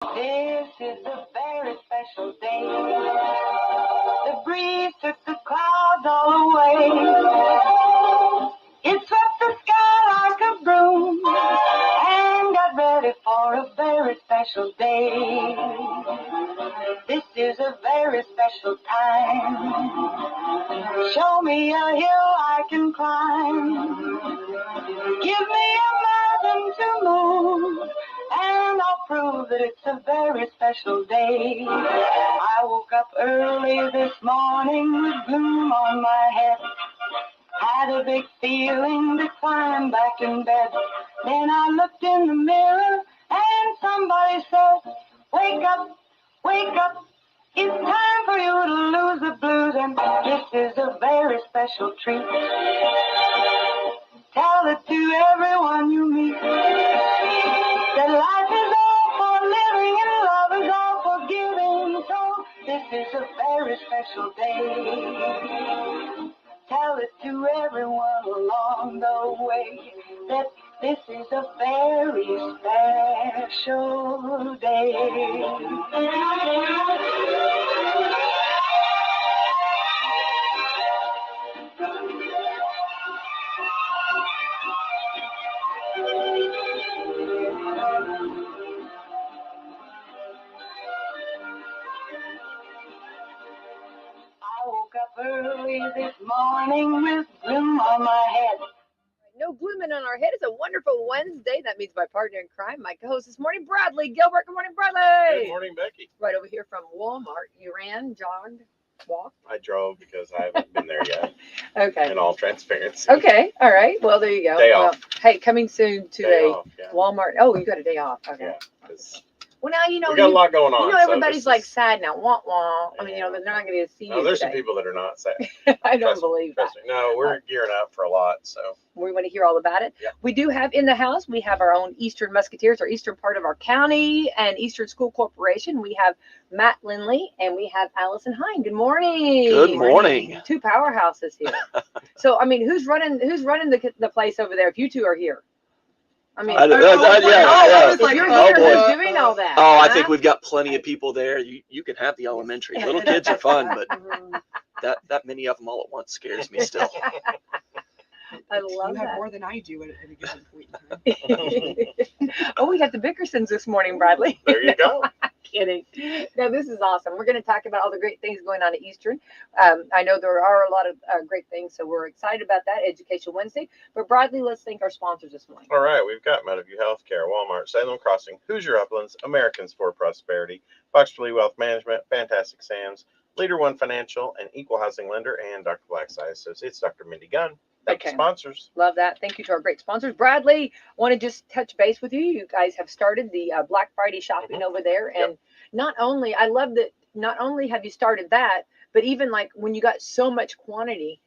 This is a very special day. The breeze took the clouds all away. It swept the sky like a broom and got ready for a very special day. This is a very special time. Show me a hill I can climb. Give me a mountain to move, and I'll prove that it's a very special day. I woke up early this morning with gloom on my head. Had a big feeling to climb back in bed. Then I looked in the mirror and somebody said, wake up, wake up. It's time for you to lose the blues, and this is a very special treat. Tell it to everyone you meet, that life is all for living and love is all for giving. So this is a very special day. Tell it to everyone along the way that this is a very special day. I woke up early this morning with gloom on my head. No glooming on our head. It's a wonderful Wednesday. That means my partner in crime, my co-host this morning, Bradley Gilbert. Good morning, Bradley. Good morning, Becky. Right over here from Walmart. You ran, jogged, walked? I drove because I haven't been there yet. Okay. In all transparency. Okay. All right. Well, there you go. Day well, off. Hey, coming soon to Day a off, yeah. Walmart. Oh, you got a day off. Okay. Yeah, 'cause Well, now you know we got a lot going on. You know, so everybody's this like is- sad now. Wah wah. I mean, you know, they're not going to see No, you there's today. some people that are not sad. I don't Trust- believe Trust that. me. No, we're gearing up for a lot. So We want to hear all about it. Yep. We do have in the house, we have our own Eastern Musketeers, our eastern part of our county and Eastern School Corporation. We have Matt Lindley and we have Allison Hine. Good morning. Good morning. Two powerhouses here. So, I mean, who's running the place over there if you two are here? I mean, Yeah. if you're Oh, here, boy. who's doing all that? Oh, I huh? think we've got plenty of people there. You can have the elementary. Little kids are fun, but that many of them all at once scares me still. I love You have that. more than I do at a given point in time. Oh, we got the Bickersons this morning, Bradley. there you go. Kidding. No, this is awesome. We're going to talk about all the great things going on at Eastern. I know there are a lot of great things, so we're excited about that, Education Wednesday. But Bradley, let's thank our sponsors this morning. All right, we've got Meadowview Healthcare, Walmart, Salem Crossing, Hoosier Uplands, Americans for Prosperity, Foxley Wealth Management, Fantastic Sam's, Leader One Financial, and Equal Housing Lender, and Dr. Black's Eye Associates, Dr. Mindy Gunn. Thank you, Okay. sponsors. Love that. Thank you to our great sponsors. Bradley, want to just touch base with you. You guys have started the Black Friday shopping over there. And not only, I love that not only have you started that, but even like when you got so much quantity,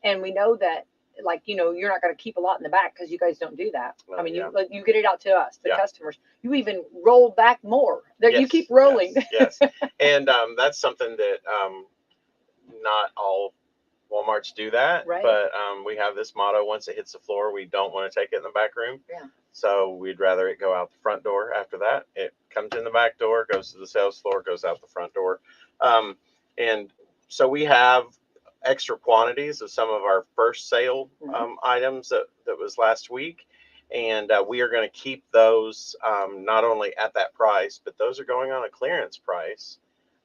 and we know that, like, you know, you're not going to keep a lot in the back because you guys don't do that. Oh, I mean, yeah. you get it out to us, the Yeah. customers. You even roll back more. That you Yes, keep rolling. Yes. And that's something that not all Walmarts do that, Right. but we have this motto: once it hits the floor, we don't want to take it in the back room. Yeah. So we'd rather it go out the front door. After that, it comes in the back door, goes to the sales floor, goes out the front door. And so we have extra quantities of some of our first sale items that was last week. And we are going to keep those not only at that price, but those are going on a clearance price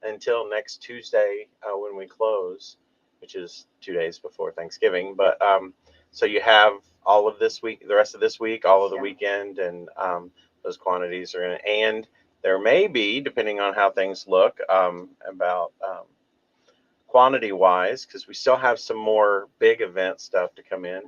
until next Tuesday when we close, which is 2 days before Thanksgiving. But so you have all of this week, the rest of this week, all of the weekend, and those quantities are in it. And there may be, depending on how things look, about quantity wise, because we still have some more big event stuff to come in.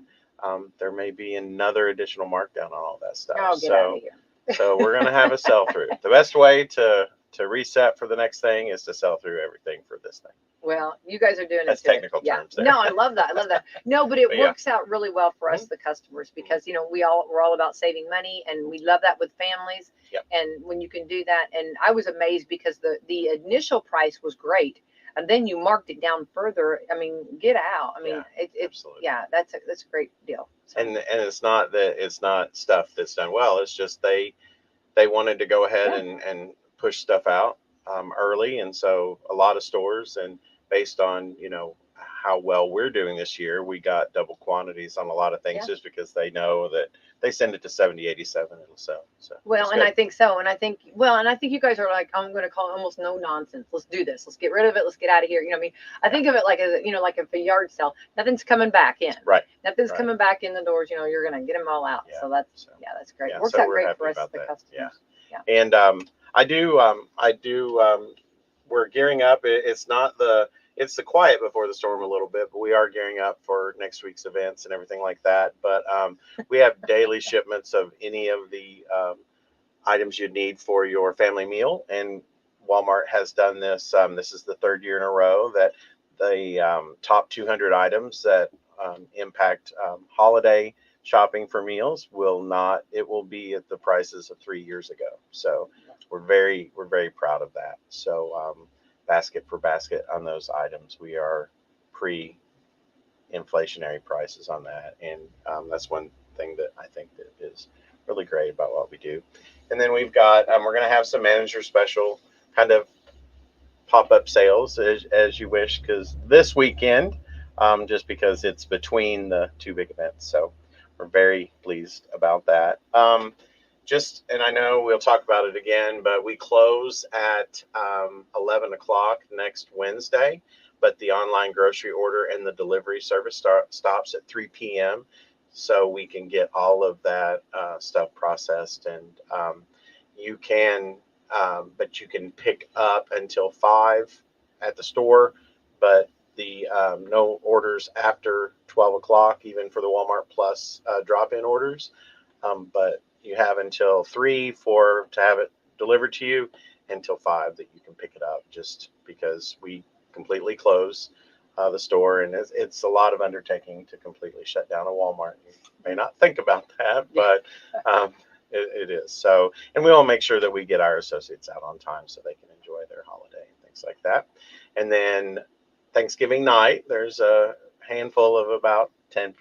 There may be another additional markdown on all that stuff. Oh, get out of here. So we're going to have a sell through. The best way to reset for the next thing is to sell through everything for this thing. Well, you guys are doing That's it too. technical terms there. No, I love that. I love that. No, but it But yeah. works out really well for us, the customers, because, you know, we're all about saving money, and we love that with families. Yep. And when you can do that, and I was amazed because the initial price was great, and then you marked it down further. I mean, get out. I mean, Yeah, it's absolutely. yeah, that's a great deal. So, And it's not that it's not stuff that's done well. It's just they wanted to go ahead and push stuff out early, and so a lot of stores, and based on how well we're doing this year, we got double quantities on a lot of things, Yeah. just because they know that they send it to 7087, it'll sell. So Well, it's and good. I think so. And I think you guys are like, I'm going to call it almost no nonsense. Let's do this. Let's get rid of it. Let's get out of here. You know what I mean? I think of it like, like if a yard sale, nothing's coming back in. Right. Nothing's Right. coming back in the doors. You're going to get them all out. Yeah. So that's So, that's great. yeah, Works so out we're great happy for us, about the that. customers. Yeah. And we're gearing up. It's the quiet before the storm a little bit, but we are gearing up for next week's events and everything like that. But we have daily shipments of any of the items you need for your family meal, and Walmart has done this. This is the third year in a row that the top 200 items that impact holiday shopping for meals will be at the prices of 3 years ago. So we're very proud of that. So basket for basket on those items, we are pre-inflationary prices on that, and that's one thing that I think that is really great about what we do. And then we've got we're going to have some manager special kind of pop-up sales as you wish, because this weekend, just because it's between the two big events, so we're very pleased about that. And I know we'll talk about it again, but we close at 11 o'clock next Wednesday, but the online grocery order and the delivery service stops at 3 p.m. so we can get all of that stuff processed, and you can pick up until 5 at the store, but the no orders after 12 o'clock, even for the Walmart Plus drop-in orders. But you have until 3 to have it delivered to you, until 5 that you can pick it up, just because we completely close the store, and it's a lot of undertaking to completely shut down a Walmart. You may not think about that, but it is. So, and we will make sure that we get our associates out on time so they can enjoy their holiday and things like that. And then Thanksgiving night, there's a handful of about 10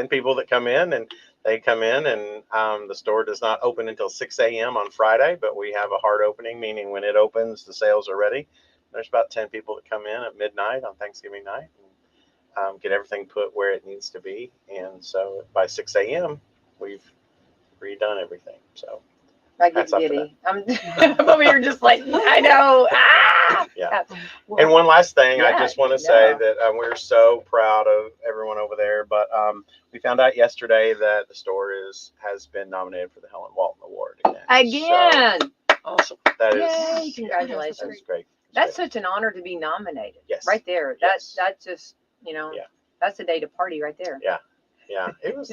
people that come in, and they come in, and the store does not open until 6 a.m. on Friday, but we have a hard opening, meaning when it opens, the sales are ready. There's about 10 people that come in at midnight on Thanksgiving night and get everything put where it needs to be. And so by 6 a.m., we've redone everything. So I get hats off to giddy. I'm over here just like, I know. Ah! Yeah. And one last thing, I just want to say that we're so proud of everyone over there. But we found out yesterday that the store has been nominated for the Helen Walton Award Again. So Awesome. that Yay, is congratulations. that is great. That's such an honor to be nominated. Yes. Right there. Yes. That's just, Yeah. that's a day to party right there. Yeah. It was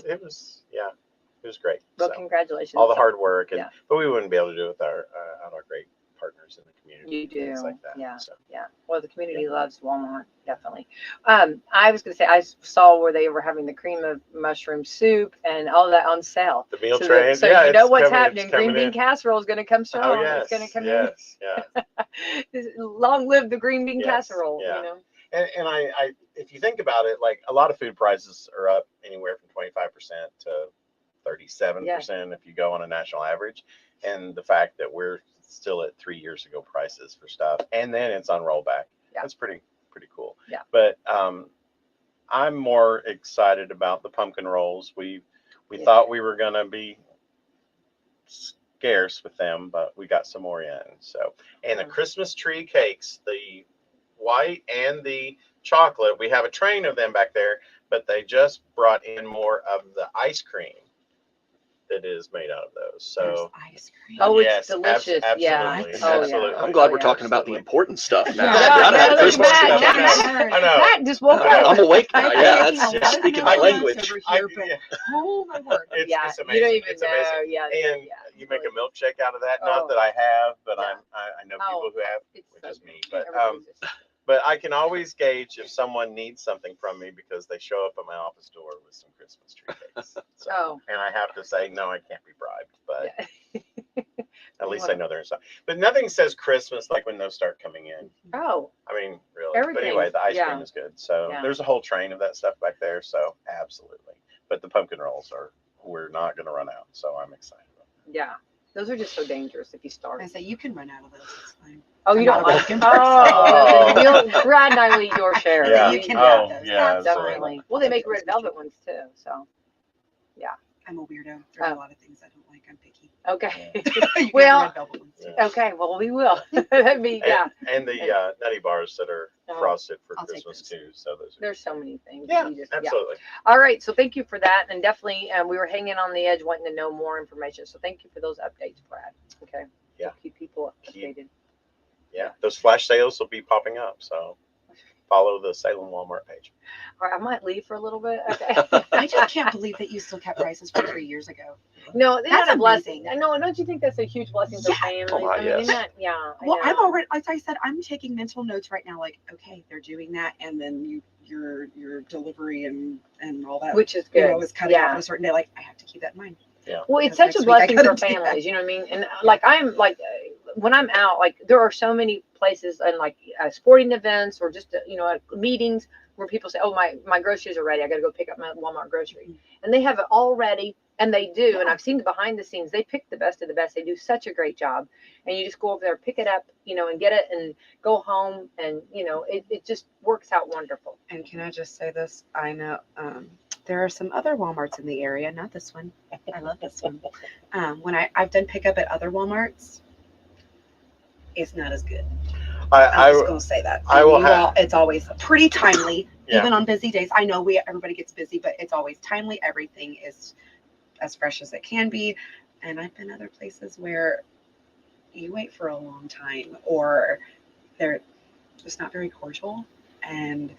great. Well, So, congratulations. all the hard work, Yeah. but we wouldn't be able to do it with our great partners in the community. You do. Things like that. Yeah. So. Yeah. Well, the community loves Walmart, definitely. I was going to say, I saw where they were having the cream of mushroom soup and all that on sale. The meal So train. So yeah, you know it's what's coming- happening. it's Green coming bean in. casserole is going to come strong. Oh yes, It's going to come yes, in. Long live the green bean Yes, casserole, yeah. you know. And I, if you think about it, like a lot of food prices are up anywhere from 25% to 37% if you go on a national average. And the fact that we're still at 3 years ago prices for stuff, and then it's on rollback. Yeah. That's pretty cool. Yeah. But I'm more excited about the pumpkin rolls. We thought we were gonna be scarce with them, but we got some more in. So, and the Christmas tree cakes, the white and the chocolate, we have a train of them back there, but they just brought in more of the ice cream that is made out of those. So ice cream. Oh, yes, it's delicious. absolutely, Yeah. Oh, absolutely. yeah. I'm glad Oh, we're yeah. talking about the important stuff now. Yeah. Gotta have Look Christmas at tree Matt. cakes. I know. Matt just woke I know. up. I'm awake now. I'm Yeah, thinking that's a you're lot of speaking my nuance language. over here, but oh my word. It's, Yeah, it's you amazing. don't even it's know. amazing. Yeah, And yeah, you make a really. milkshake out of that. Oh. Not that I have, but Yeah. I know people who have, It's which so is good. me. But Everybody's just- but I can always gauge if someone needs something from me because they show up at my office door with some Christmas tree cakes. So, Oh. and I have to say, no, I can't be bribed, but Yeah. at least I know they're in stock. But nothing says Christmas like when those start coming in. Oh, I mean, really. Everything. But anyway, the ice Yeah. cream is good. So Yeah. there's a whole train of that stuff back there. So absolutely. But the pumpkin rolls we're not going to run out. So I'm excited about yeah. Those are just so dangerous if you start. I say you can run out of those. It's fine. Oh, you I'm don't not a like pumpkin Oh, person. you'll, Brad and I will eat your share. Yeah. You can Oh, have those. yeah. Definitely. Well, they make red velvet ones too. So, I'm a weirdo. There's Oh. a lot of things I don't like. I'm picky. okay. You can have Well, the red velvet ones too. Yeah. Okay. Well, we will. That'd be, yeah. And the nutty bars that are Oh, frosted for I'll take Christmas those. too. So those are There's so many things. yeah, You just, absolutely. All right. So thank you for that. And definitely, we were hanging on the edge wanting to know more information. So thank you for those updates, Brad. Okay. Yeah. We'll keep people updated. Yeah, those flash sales will be popping up. So follow the Salem Walmart page. All right. I might leave for a little bit. Okay. I just can't believe that you still kept prices from 3 years ago. No, That's not a blessing. amazing. No, don't you think that's a huge blessing for Yeah. families? Oh, I mean, yes. isn't that, yeah. I Well, I'm know. already, like I said, I'm taking mental notes right now. Like, okay, they're doing that, and then your delivery and all that, Which is you good. know, is cutting off Yeah. on a certain day. Like, I have to keep that in mind. Well, it's Because such a next week I blessing for gotta do that. families, you know what I mean? And like I'm like when I'm out, like there are so many places and like sporting events or just meetings where people say, "Oh, my groceries are ready. I got to go pick up my Walmart grocery," and they have it all ready, and they do. And Yeah. I've seen the behind the scenes. They pick the best of the best. They do such a great job, and you just go over there, pick it up, and get it, and go home, and it just works out wonderful. And can I just say this? I know there are some other Walmarts in the area, not this one. I love this one. When I've done pickup at other Walmarts, it's not as good. I'm just gonna say that. I will And have- it's always pretty timely, Yeah. even on busy days. I know everybody gets busy, but it's always timely. Everything is as fresh as it can be. And I've been other places where you wait for a long time, or they're just not very cordial. And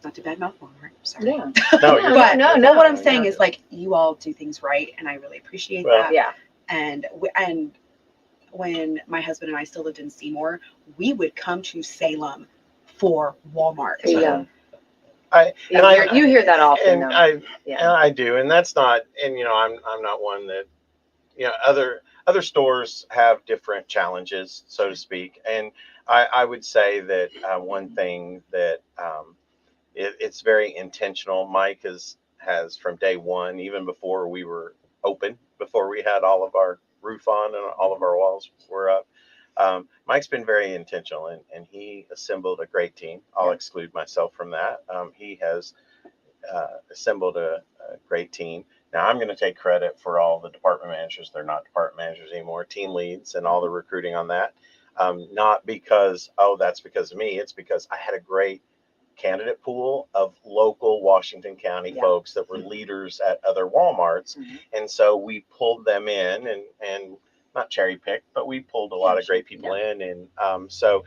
not to badmouth Walmart, sorry. Yeah. No, you're But no, but no, what I'm no, saying no. is like you all do things right, and I really appreciate Well, that. Yeah. And when my husband and I still lived in Seymour, we would come to Salem for Walmart. Yeah. And You hear that often. and though. I Yeah. and I do, and that's not, and I'm not one that, other stores have different challenges, so to speak, and I would say that one thing that it's very intentional. Mike has from day one, even before we were open, before we had all of our roof on and all of our walls were up. Mike's been very intentional, and he assembled a great team. I'll exclude myself from that. He has assembled a great team. Now I'm going to take credit for all the department managers. They're not department managers anymore, team leads and all the recruiting on that. Not because, that's because of me. It's because I had a great candidate pool of local Washington County folks that were leaders at other Walmarts. Mm-hmm. And so we pulled them in and not cherry picked, but we pulled a lot of great people in. And so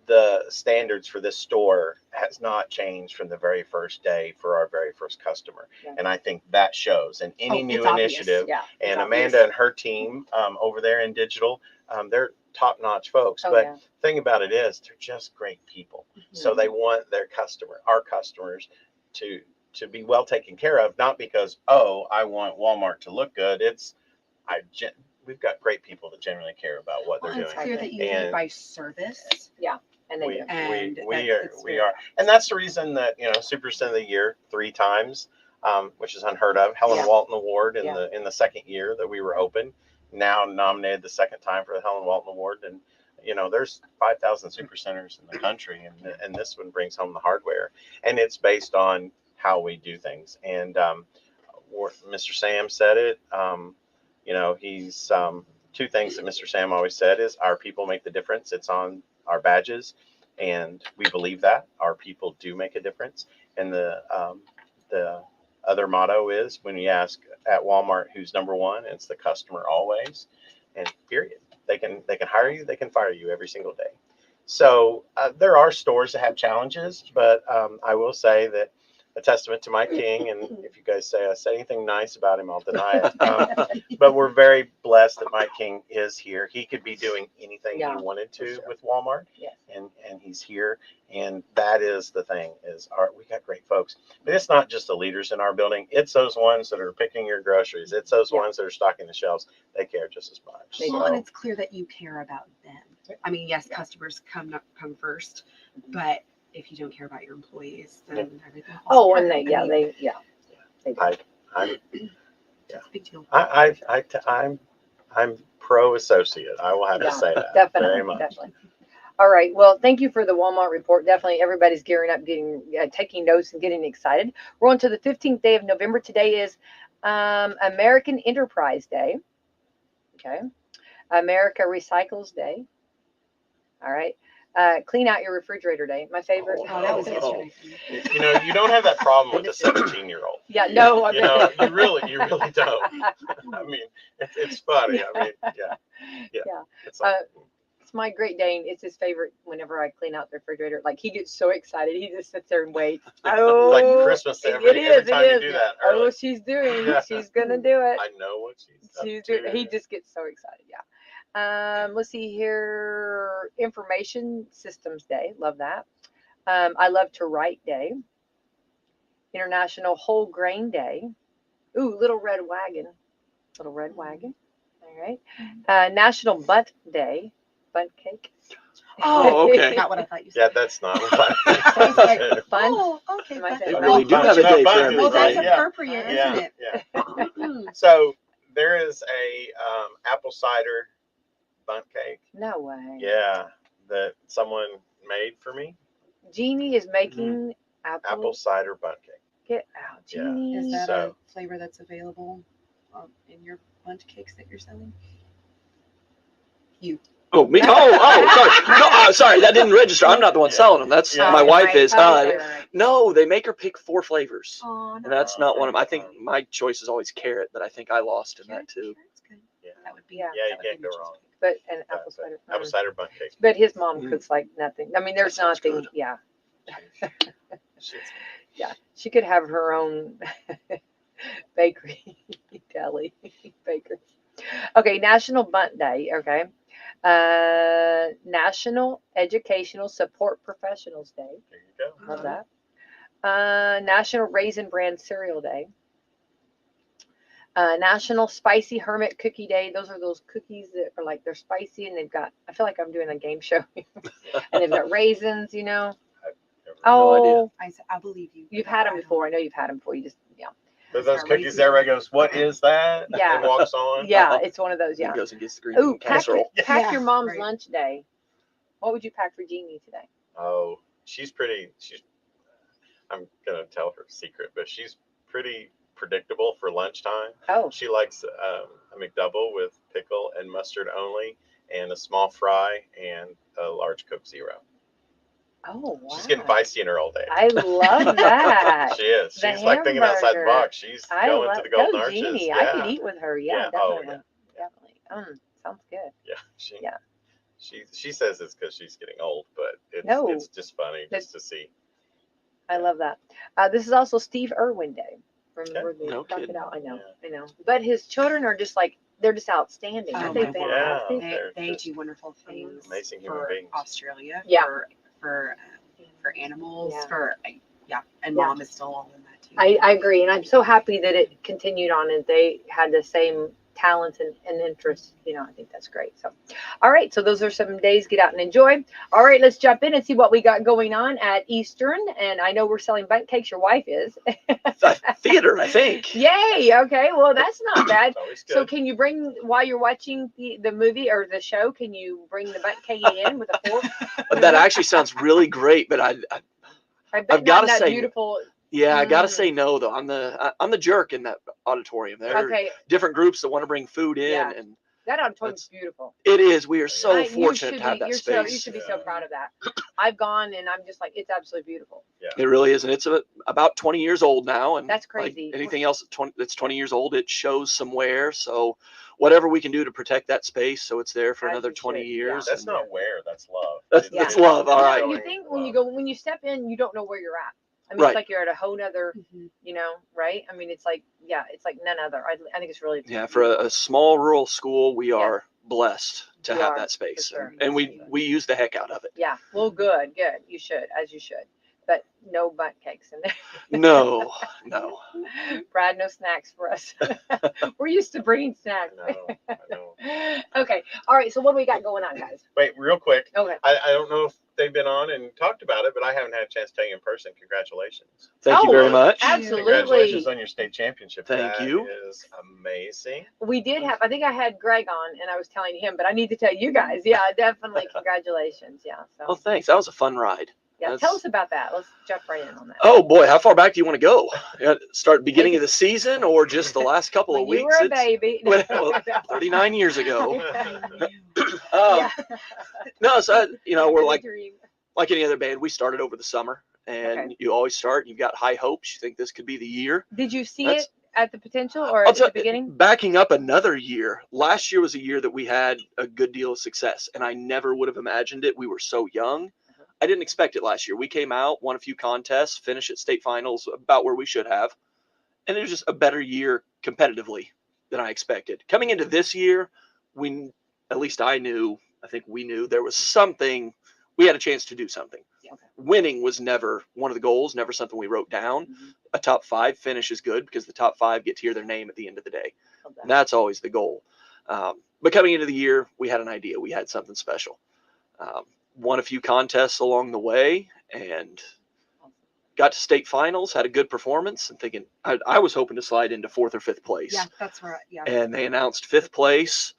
the standards for this store has not changed from the very first day for our very first customer. Yeah. And I think that shows in any new it's obvious. initiative. Yeah. And It's Amanda obvious. and her team over there in digital, they're top-notch folks. Oh, But yeah. the thing about it is they're just great people. So they want our customers to be well taken care of, not because, I want Walmart to look good. We've got great people that genuinely care about what Well, they're it's doing. clear that you lead by service. And they We, do. And we it's are, and that's the reason that Superintendent of the Year 3 times, which is unheard of. Helen Yeah. Walton Award in Yeah. the second year that we were open. Now nominated the second time for the Helen Walton Award, and there's 5,000 supercenters in the country, and this one brings home the hardware, and it's based on how we do things. And Mr. Sam said it. He's two things that Mr. Sam always said is our people make the difference. It's on our badges, and we believe that our people do make a difference. And the other motto is when you ask at Walmart who's number one, it's the customer always, and period. They can hire you, they can fire you every single day. So there are stores that have challenges, but I will say that a testament to Mike King, and if you guys say I said anything nice about him, I'll deny it. But we're very blessed that Mike King is here. He could be doing anything he wanted to with Walmart, and he's here. And that is the thing is we got great folks. But it's not just the leaders in our building. It's those ones that are picking your groceries. It's those ones that are stocking the shelves. They care just as much. Well, and it's clear that you care about them. I mean, yes, customers come first, but if you don't care about your employees, then everything falls apart. And they do. I'm It's a big deal. I'm pro associate. I will have Yeah, to say that definitely, very much. definitely. All right. Well, thank you for the Walmart report. Definitely, everybody's gearing up, taking notes and getting excited. We're on to the 15th day of November. Today is American Enterprise Day. Okay. America Recycles Day. All right. Clean out your refrigerator day. My favorite. Oh, that was Oh. yesterday. You know, you don't have that problem with a 17-year-old. Yeah. No. I You know, you really don't. I mean, it's funny. I mean, yeah. It's like, It's my Great Dane. It's his favorite whenever I clean out the refrigerator. Like, he gets so excited. He just sits there and waits. it's like Christmas every time you do that. Oh, Early. she's doing. Yeah. She's gonna do it. I know what she's up She's to. doing. He just gets so excited. Yeah. Let's see here. Information Systems Day. Love that. I love to write day. International Whole Grain Day. Ooh, Little Red Wagon. Little Red Wagon. All right. National Butt Day. Butt cake. Oh, okay. Not what I thought you Yeah, said. that's not what I was like, Fun. oh, okay. My but- favorite. They really do have a day for everything. Well, that's Yeah. appropriate, Yeah, isn't it? yeah. Mhm. So there is a apple cider bundt cake. No way. Yeah, that someone made for me. Jeannie is making Apple cider bundt cake. Get out, Yeah. Jeannie. Is that So- a flavor that's available in your bundt cakes that you're selling? You. Oh, me? Sorry. No, sorry, that didn't register. I'm not the one Yeah. selling them. That's Yeah. my wife is. Okay, right. No, they make her pick 4 flavors, Oh, and that's not one of them. I think my choice is always carrot, but I think I lost in that too. That's good. Yeah. That would be. Yeah. Yeah, you that would can't be go my wrong. cheesecake. But an But apple cider. apple cider bundt cake. But his mom Mm. cooks like nothing. I mean, there's That sounds nothing. good. Yeah. Shit's- Yeah. She could have her own bakery, deli, bakery. Okay. National Bunt Day. Okay. National Educational Support Professionals Day. There you go. Love that. National Raisin Bran Cereal Day. National Spicy Hermit Cookie Day. Those are those cookies that are like they're spicy and they've got. I feel like I'm doing a game show, and they've got raisins. You know. No idea. I believe you. You've had them before. I know you've had them before. You just There's those cookies there where it goes, what is that? Yeah. And walks on. yeah. It's one of those. He Yeah. goes and gets the green Ooh, bean casserole. pack your mom's right. lunch day. What would you pack for Jeannie today? Oh, I'm going to tell her secret, but she's pretty predictable for lunchtime. Oh, She likes a McDouble with pickle and mustard only, and a small fry, and a large Coke Zero. wow. She's getting feisty in her old age. I love that. She is. The She's like thinking outside the hamburger. box. She's going to the Golden Arches. Jeannie. Yeah. I could eat with her. Yeah, Yeah. Oh, definitely. Definitely. Sounds good. Yeah. Yeah. She says it's because she's getting old, but No. it's just funny just to see. I love that. This is also Steve Irwin Day. Remember the No kidding. crocodile? I know. Yeah. I know. But his children are just like they're just outstanding. Oh, Aren't they my fantastic? They're They just do wonderful things amazing human for beings. Australia. Yeah. For animals. Yeah. And Yeah. mom is still all in that too. I agree, and I'm so happy that it continued on and they had the same talents and interests. I think that's great. So, all right, so those are some days. Get out and enjoy. All right, let's jump in and see what we got going on at Eastern. And I know we're selling bundt cakes. Your wife is. Theater, I think. Yay! Okay, well that's not bad. It's always good. So can you bring while you're watching the movie or the show? Can you bring the bundt cake in with a fork? That actually sounds really great, but I bet I've not gotta that say- beautiful. I gotta say no though. I'm the jerk in that auditorium. There are Okay, different groups that want to bring food in, Yeah. and that auditorium's beautiful. it is. We are so You fortunate should to have be- that you space. should be so proud of that. I've gone and I'm just like, it's absolutely beautiful. It really is, and it's about 20 years old now. And That's like crazy. anything else that's 20 years old, it shows somewhere. So whatever we can do to protect that space, so it's there for As another you 20 should, years. That's and not where, that's love. That's love, all right. You think when you step in, you don't know where you're at. I mean, Right. it's like you're at a whole nother, Mhm. right? I mean, it's like none other. I think it's really Yeah, for a small rural school, we are blessed to You have are, that space, for sure. and we use the heck out of it. Yeah. Well, good. You should, as you should. But no bundt cakes in there. No. Brad, no snacks for us. We're used to bringing snacks. I know. Okay. All right. So what do we got going on, guys? Wait, real quick. Okay. I don't know if they've been on and talked about it, but I haven't had a chance to tell you in person. Congratulations. Thank you Oh, very much. absolutely. Congratulations on your state championship. Thank That you. is amazing. We did have, I think I had Greg on and I was telling him, but I need to tell you guys. Yeah, definitely. Congratulations. Yeah. So, Well, thanks. That was a fun ride. yeah, That's- tell us about that. Let's jump right in on that. Oh boy, how far back do you want to go? Start beginning of the season or just the last couple When of you weeks? were a baby. Well, 39 years ago. Yeah. No, so we're like Dream. any other band. We started over the summer, and Okay. you always start. You've got high hopes. You think this could be the year. Did you see That's- it at the potential or I'll at tell- the beginning? Backing up another year, last year was a year that we had a good deal of success, and I never would have imagined it. We were so young. I didn't expect it last year. We came out, won a few contests, finished at state finals about where we should have, and it was just a better year competitively than I expected. Coming into this year, at least I think we knew there was something. We had a chance to do something. Okay. Winning was never one of the goals, never something we wrote down. Mm-hmm. A top 5 finish is good because the top 5 get to hear their name at the end of the day. Okay. And that's always the goal. But coming into the year, we had an idea. We had something special. Won a few contests along the way and got to state finals, had a good performance, and thinking I was hoping to slide into 4th or 5th place. Yeah, that's right. Yeah. And they announced 5th place.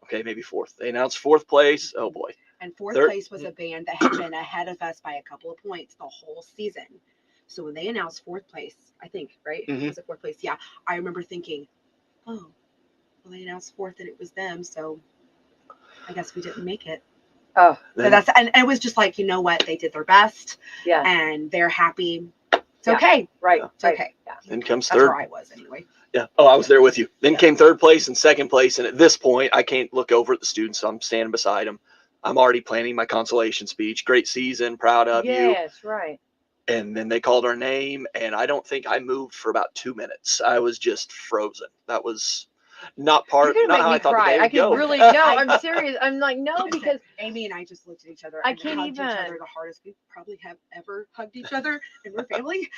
Okay, maybe 4th. They announced 4th place. Oh boy. And 4th Third- place was a band that had been ahead of us by a couple of points the whole season. So when they announced 4th place, I think, right? Mhm. Was it 4th place? Yeah. I remember thinking, oh, well, they announced 4th and it was them. So I guess we didn't make it. Oh, So and it was just like, you know what? They did their best yeah. and they're happy. It's Yeah. okay. Right. It's right. okay. Yeah. Then comes That's 3rd. where I was anyway. Yeah. Oh, I was there with you. Then Yeah. came 3rd place and 2nd place. And at this point, I can't look over at the students. So I'm standing beside them. I'm already planning my consolation speech. Great season. Proud of you. Yes, right. And then they called our name. And I don't think I moved for about 2 minutes. I was just frozen. That was not You're gonna not make how me I thought the cry. day I would could go. really no. I'm serious. I'm like no Listen, because Amy and I just looked at each other. I and can't hugged each even. other the hardest we probably have ever hugged each other in our family.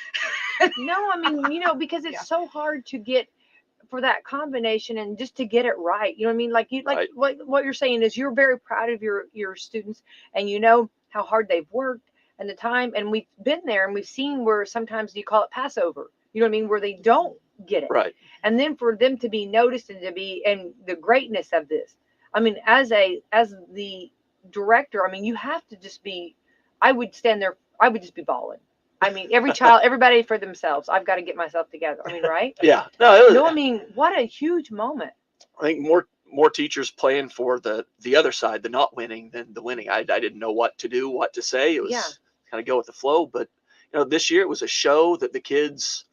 no. I mean because it's Yeah. so hard to get for that combination and just to get it right. You know what I mean? Like Right. what you're saying is you're very proud of your students and you know how hard they've worked and the time and we've been there and we've seen where sometimes you call it Passover. You know what I mean? Where they don't get it. Right. And then for them to be noticed and to be and the greatness of this. I mean, as the director, I mean, you have to just be. I would stand there. I would just be bawling. I mean, everybody for themselves. I've got to get myself together. I mean, right? Yeah. No, it was, No, I mean, what a huge moment. I think more teachers playing for the other side, the not winning than the winning. I didn't know what to do, what to say. It was Yeah. kind of go with the flow. But this year it was a show that the kids,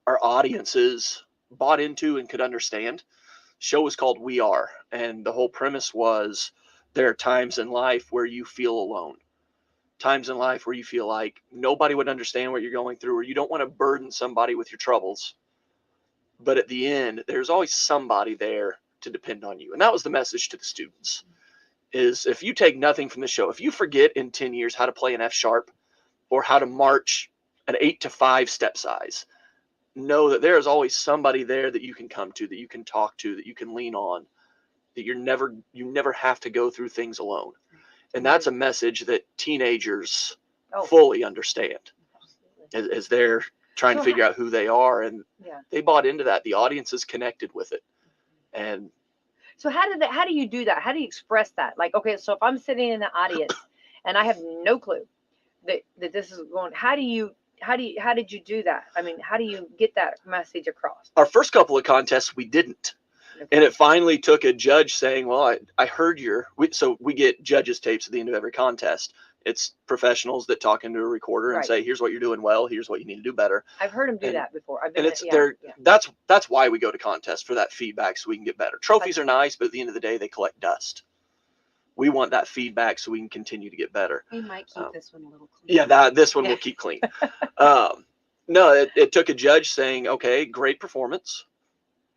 our audiences, bought into and could understand. Show was called We Are, and the whole premise was there are times in life where you feel alone. Times in life where you feel like nobody would understand what you're going through, or you don't want to burden somebody with your troubles. But at the end, there's always somebody there to depend on you. And that was the message to the students, is if you take nothing from the show, if you forget in 10 years how to play an F sharp or how to march an 8-5 step size, know that there is always somebody there that you can come to, that you can talk to, that you can lean on, that you never have to go through things alone. And that's a message that teenagers fully understand as they're trying to figure out who they are. And they bought into that. The audiences connected with it. And so how do you do that? How do you express that? Like, okay, so if I'm sitting in the audience and I have no clue that this is going, how did you do that? I mean, how do you get that message across? Our first couple of contests, we didn't. And it finally took a judge saying, well, I heard so we get judges tapes at the end of every contest. It's professionals that talk into a recorder and say, here's what you're doing well. Here's what you need to do better. I've heard them do that before. That's why we go to contests, for that feedback so we can get better. Trophies are nice, but at the end of the day, they collect dust. We want that feedback so we can continue to get better. We might keep this one a little clean. Yeah, this one we'll keep clean. No, it took a judge saying, okay, great performance.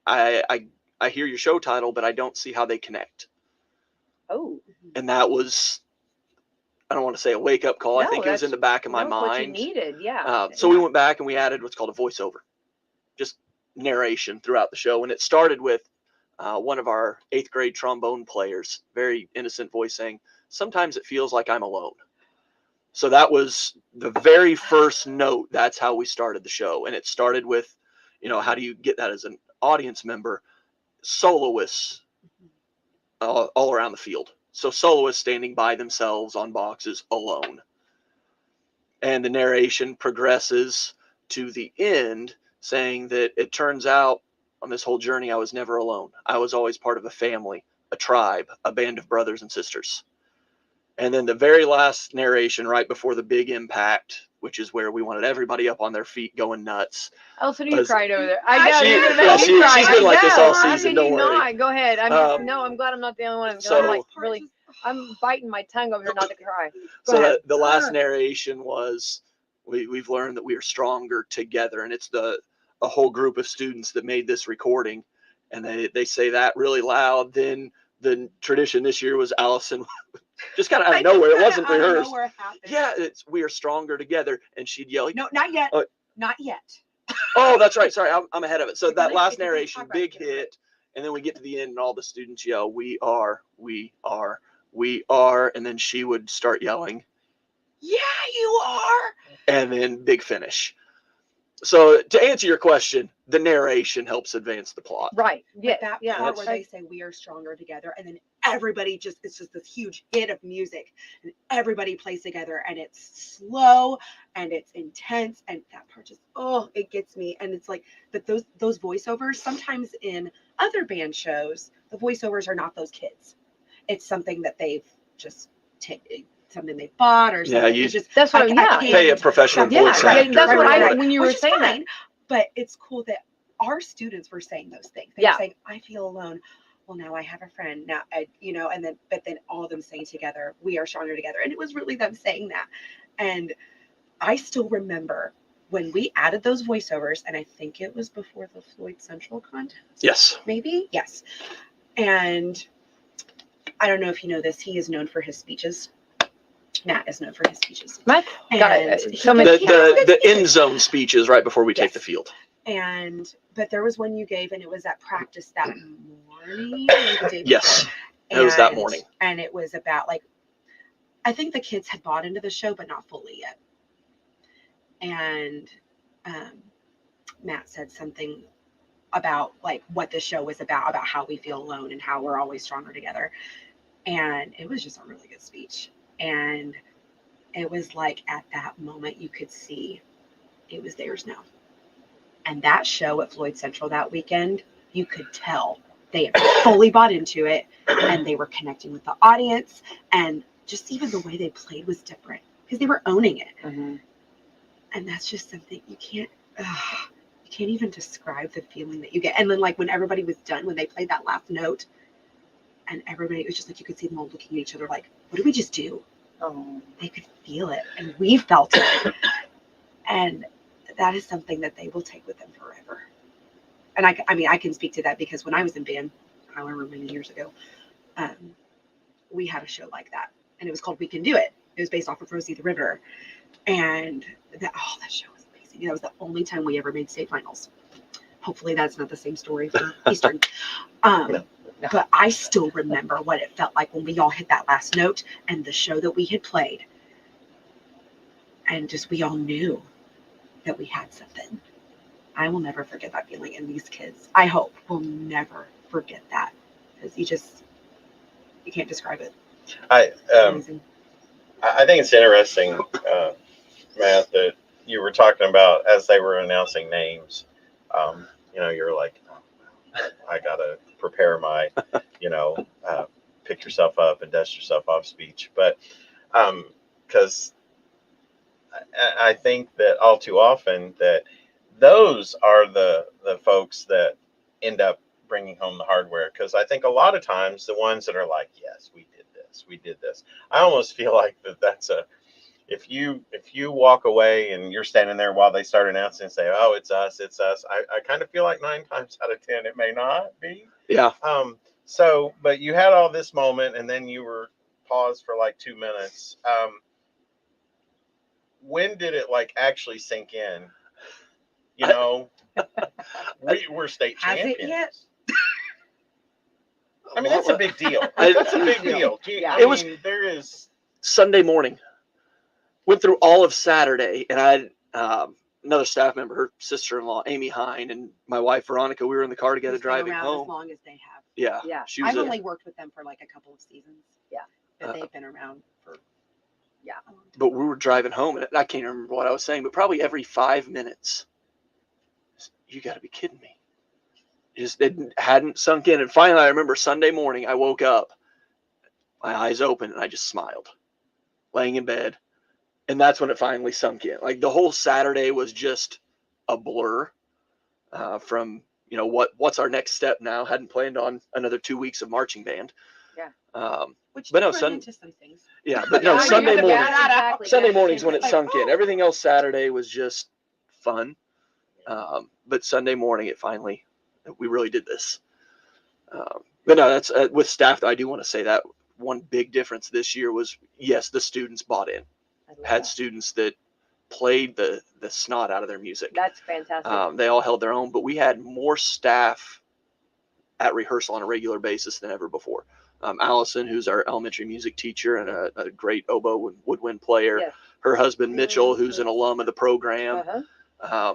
I hear your show title, but I don't see how they connect. Oh. And that was, I don't want to say a wake-up call. I think it was in the back of my mind. What you needed, yeah. So we went back and we added what's called a voiceover, just narration throughout the show. And it started with one of our 8th grade trombone players, very innocent voice, saying, sometimes it feels like I'm alone. So that was the very first note. That's how we started the show. And it started with, how do you get that as an audience member? Soloists all around the field. So soloists standing by themselves on boxes alone. And the narration progresses to the end, saying that it turns out on this whole journey, I was never alone. I was always part of a family, a tribe, a band of brothers and sisters. And then the very last narration, right before the big impact, which is where we wanted everybody up on their feet going nuts. Elson, you Was- cried over there. I know. She- You're gonna yeah, make me cry. she's been I like this know. all How season, can don't you worry. not? Go ahead. I'm glad I'm not the only one. I'm So- like really, I'm biting my tongue over here not to cry. Go So ahead. the last narration was, we've learned that we are stronger together. And it's a whole group of students that made this recording. And they say that really loud. Then the tradition this year was Allison just kind of out of nowhere. It wasn't rehearsed. Yeah, it's we are stronger together. And she'd yell, No, not yet. Oh. Not yet. oh, that's right. Sorry, I'm ahead of it. So It's that like- last it's like narration, talk big about it. hit. And then we get to the end and all the students yell, we are. And then she would start yelling, yeah, you are. And then big finish. So to answer your question, the narration helps advance the plot. Right. Yeah. But that Yeah. part where that's- they say we are stronger together, and then everybody it's just this huge hit of music, and everybody plays together, and it's slow and it's intense, and that part just it gets me. And it's like, but those voiceovers, sometimes in other band shows, the voiceovers are not those kids. It's something that they've just taken, something they bought or something. you- It's just That's what. Yeah. Pay a professional Yeah, voice yeah, actor. that's what Right. when you were which is saying that. fine, but it's cool that our students were saying those things. They Yeah. were saying, I feel alone. Well, now I have a friend now, but then all of them saying together, we are stronger together. And it was really them saying that. And I still remember when we added those voiceovers, and I think it was before the Floyd Central contest. Yes. Maybe. Yes. And I don't know if you know this, he is known for his speeches. Matt is known for his speeches. Matt got And it. he So did- many. The end zone speeches right before we take Yes. the field. But there was one you gave, and it was at practice that morning. Or the day Yes. before. It was that And- morning. And it was about I think the kids had bought into the show, but not fully yet. And Matt said something about what the show was about how we feel alone and how we're always stronger together. And it was just a really good speech. And it was at that moment you could see it was theirs now. And that show at Floyd Central that weekend, you could tell they had fully bought into it, and they were connecting with the audience, and just even the way they played was different because they were owning it. Mm-hmm. And that's just something you can't even describe the feeling that you get. And then when everybody was done, when they played that last note, and everybody, it was just you could see them all looking at each other what did we just do? Oh. They could feel it, and we felt it. And that is something that they will take with them forever. And I can speak to that because when I was in band, however many years ago, we had a show like that, and it was called We Can Do It. It was based off of Rosie the Riveter, and that show was amazing. That was the only time we ever made state finals. Hopefully that's not the same story for Eastern. No. But I still remember what it felt like when we all hit that last note and the show that we had played, and just we all knew that we had something. I will never forget that feeling, and these kids, I hope, will never forget that, because you can't describe it. I It's amazing. I think it's interesting, Matt, that you were talking about as they were announcing names. You're like, oh, I gotta prepare my, pick yourself up and dust yourself off speech. But because I think that all too often that those are the folks that end up bringing home the hardware. Because I think a lot of times the ones that are like, yes, we did this. I almost feel like that's if you walk away and you're standing there while they start announcing and say, oh, it's us, I kind of feel like 9 times out of 10 it may not be. Yeah. So, but you had all this moment, and then you were paused for 2 minutes. When did it actually sink in? We're state Has it champions. yet? I mean, that's a big deal. That's a big deal. Yeah. There is Sunday morning. went through all of Saturday, and I had another staff member, her sister-in-law, Amy Hine, and my wife, Veronica. We were in the car together Who's been driving around home. as long as they have. Yeah. Yeah. She was I've only worked with them for like a couple of seasons. Yeah. But they've been around for Yeah. a long time. but we were driving home, and I can't remember what I was saying, but probably every 5 minutes, you got to be kidding me. It hadn't sunk in. And finally, I remember Sunday morning, I woke up, my eyes open, and I just smiled, laying in bed. And that's when it finally sunk in. Like the whole Saturday was just a blur from, what's our next step now? Hadn't planned on another 2 weeks of marching band. Yeah. Which but did no, run into some things. Yeah, but no, Yeah, Sunday yeah, morning. exactly. Sunday Yeah. morning's when it Like, sunk in. oh. Everything else Saturday was just fun. But Sunday morning, we really did this. But no, that's with staff. I do want to say that one big difference this year was, yes, the students bought in. I love Had that. students that played the snot out of their music. That's fantastic. They all held their own, but we had more staff at rehearsal on a regular basis than ever before. Allison, who's our elementary music teacher and a great oboe and woodwind player. Yes. Her husband, Mitchell, who's an alum of the program. Uh-huh.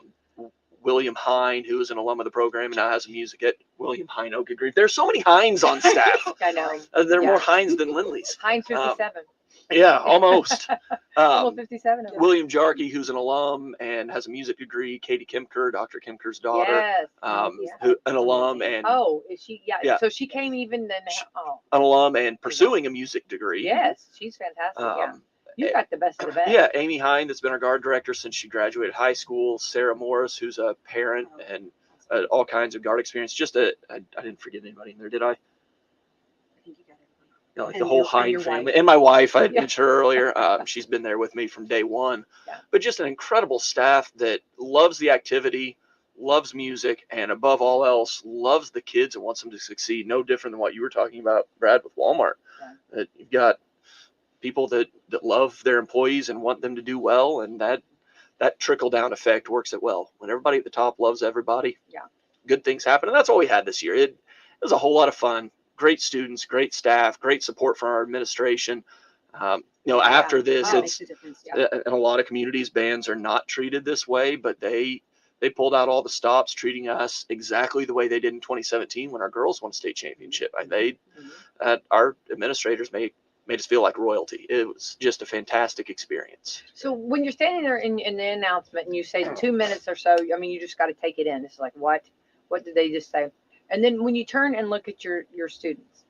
William Hine, who is an alum of the program and now has a music at William Hine. Oh, good grief. There's so many Hines on staff. I know. There are Yeah. more Hines than Lindleys. Heinz 57. Yeah, almost. Almost 57. of them. William Jarkey, who's an alum and has a music degree. Katie Kimker, Dr. Kimker's daughter, Yes. Yeah. an alum and Oh, is she? Yeah. Yeah. So she came even then. Oh. an alum and pursuing a music degree. Yes, she's fantastic. Yeah. You got the best of the best. Yeah, Amy Hine, that's been our guard director since she graduated high school. Sarah Morris, who's a parent and all kinds of guard experience. I didn't forget anybody in there, did I? I think you got it. Like And the whole your Hine wife. family. And my wife, I Yeah. mentioned her earlier. She's been there with me from day one. Yeah. But just an incredible staff that loves the activity, loves music, and above all else, loves the kids and wants them to succeed. No different than what you were talking about, Brad, with Walmart. Yeah. That you've got people that love their employees and want them to do well, and that trickle down effect works it well. When everybody at the top loves everybody, Yeah. good things happen. And that's all we had this year. It was a whole lot of fun. Great students, great staff, great support from our administration. After this, That it's makes a difference. Yeah. in a lot of communities, bands are not treated this way, but they pulled out all the stops, treating us exactly the way they did in 2017 when our girls won a state championship. Our administrators made us feel like royalty. It was just a fantastic experience. So when you're standing there in the announcement and you say 2 minutes or so, I mean, you just got to take it in. It's like, what did they just say? And then when you turn and look at your students,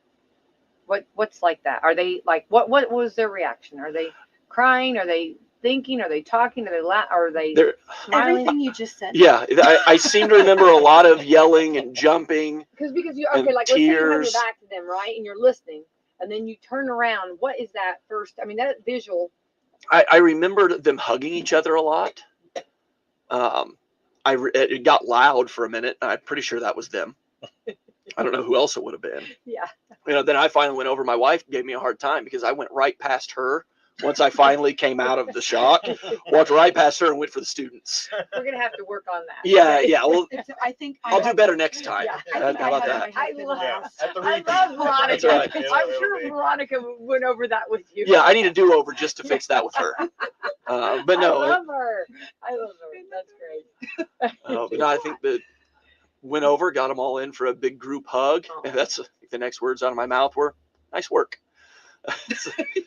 what's like that? Are they like, what was their reaction? Are they crying? Are they thinking? Are they talking? Are they Are they smiling? Everything you just said. Yeah, I seem to remember a lot of yelling and jumping. Because you and let's say you have your tears. back to them, right, and you're listening, and then you turn around. What is that first? I mean, that visual. I remembered them hugging each other a lot. It got loud for a minute. I'm pretty sure that was them. I don't know who else it would have been. Yeah. Then I finally went over. My wife gave me a hard time because I went right past her. Once I finally came out of the shot, walked right past her and went for the students. We're gonna have to work on that. Yeah. Well, I think I'll do better next time. Yeah. I think How about that? I love At the I repeat. love Veronica. That's right. I'm sure Veronica went over that with you. Yeah, I need a do-over just to fix that with her. But no, I love her. That's great. but no, I think that went over, got them all in for a big group hug. Oh. And that's the next words out of my mouth were, "Nice work."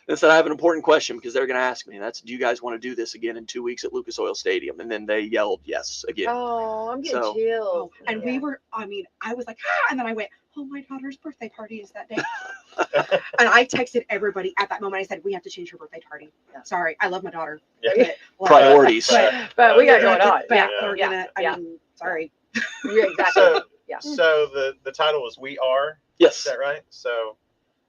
And said I have an important question because they're going to ask me. And that's, do you guys want to do this again in 2 weeks at Lucas Oil Stadium? And then they yelled yes again. Oh, I'm getting So- chills. And we were, I was like, and then I went, oh, my daughter's birthday party is that day. And I texted everybody at that moment. I said, we have to change her birthday party. Yeah. Sorry, I love my daughter. Yeah. But, Priorities. But we got Okay. going on. But Yeah, we're yeah, gonna, sorry. yeah, exactly. So- Yeah. So the title was "We Are." Is Yes. that right? So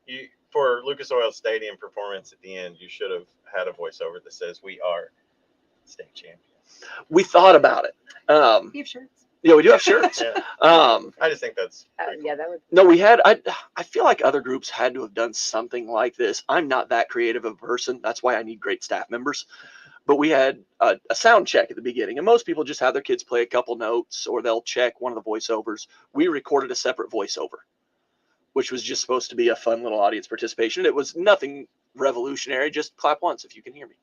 you, for Lucas Oil Stadium performance at the end, you should have had a voiceover that says "We are state champions." We thought about it. We have shirts. Yeah, we do have shirts. Yeah. I just think that's pretty cool. Yeah, that would. No, we had. I feel like other groups had to have done something like this. I'm not that creative of a person. That's why I need great staff members. But we had a sound check at the beginning, and most people just have their kids play a couple notes or they'll check one of the voiceovers. We recorded a separate voiceover, which was just supposed to be a fun little audience participation. It was nothing revolutionary. Just clap once if you can hear me.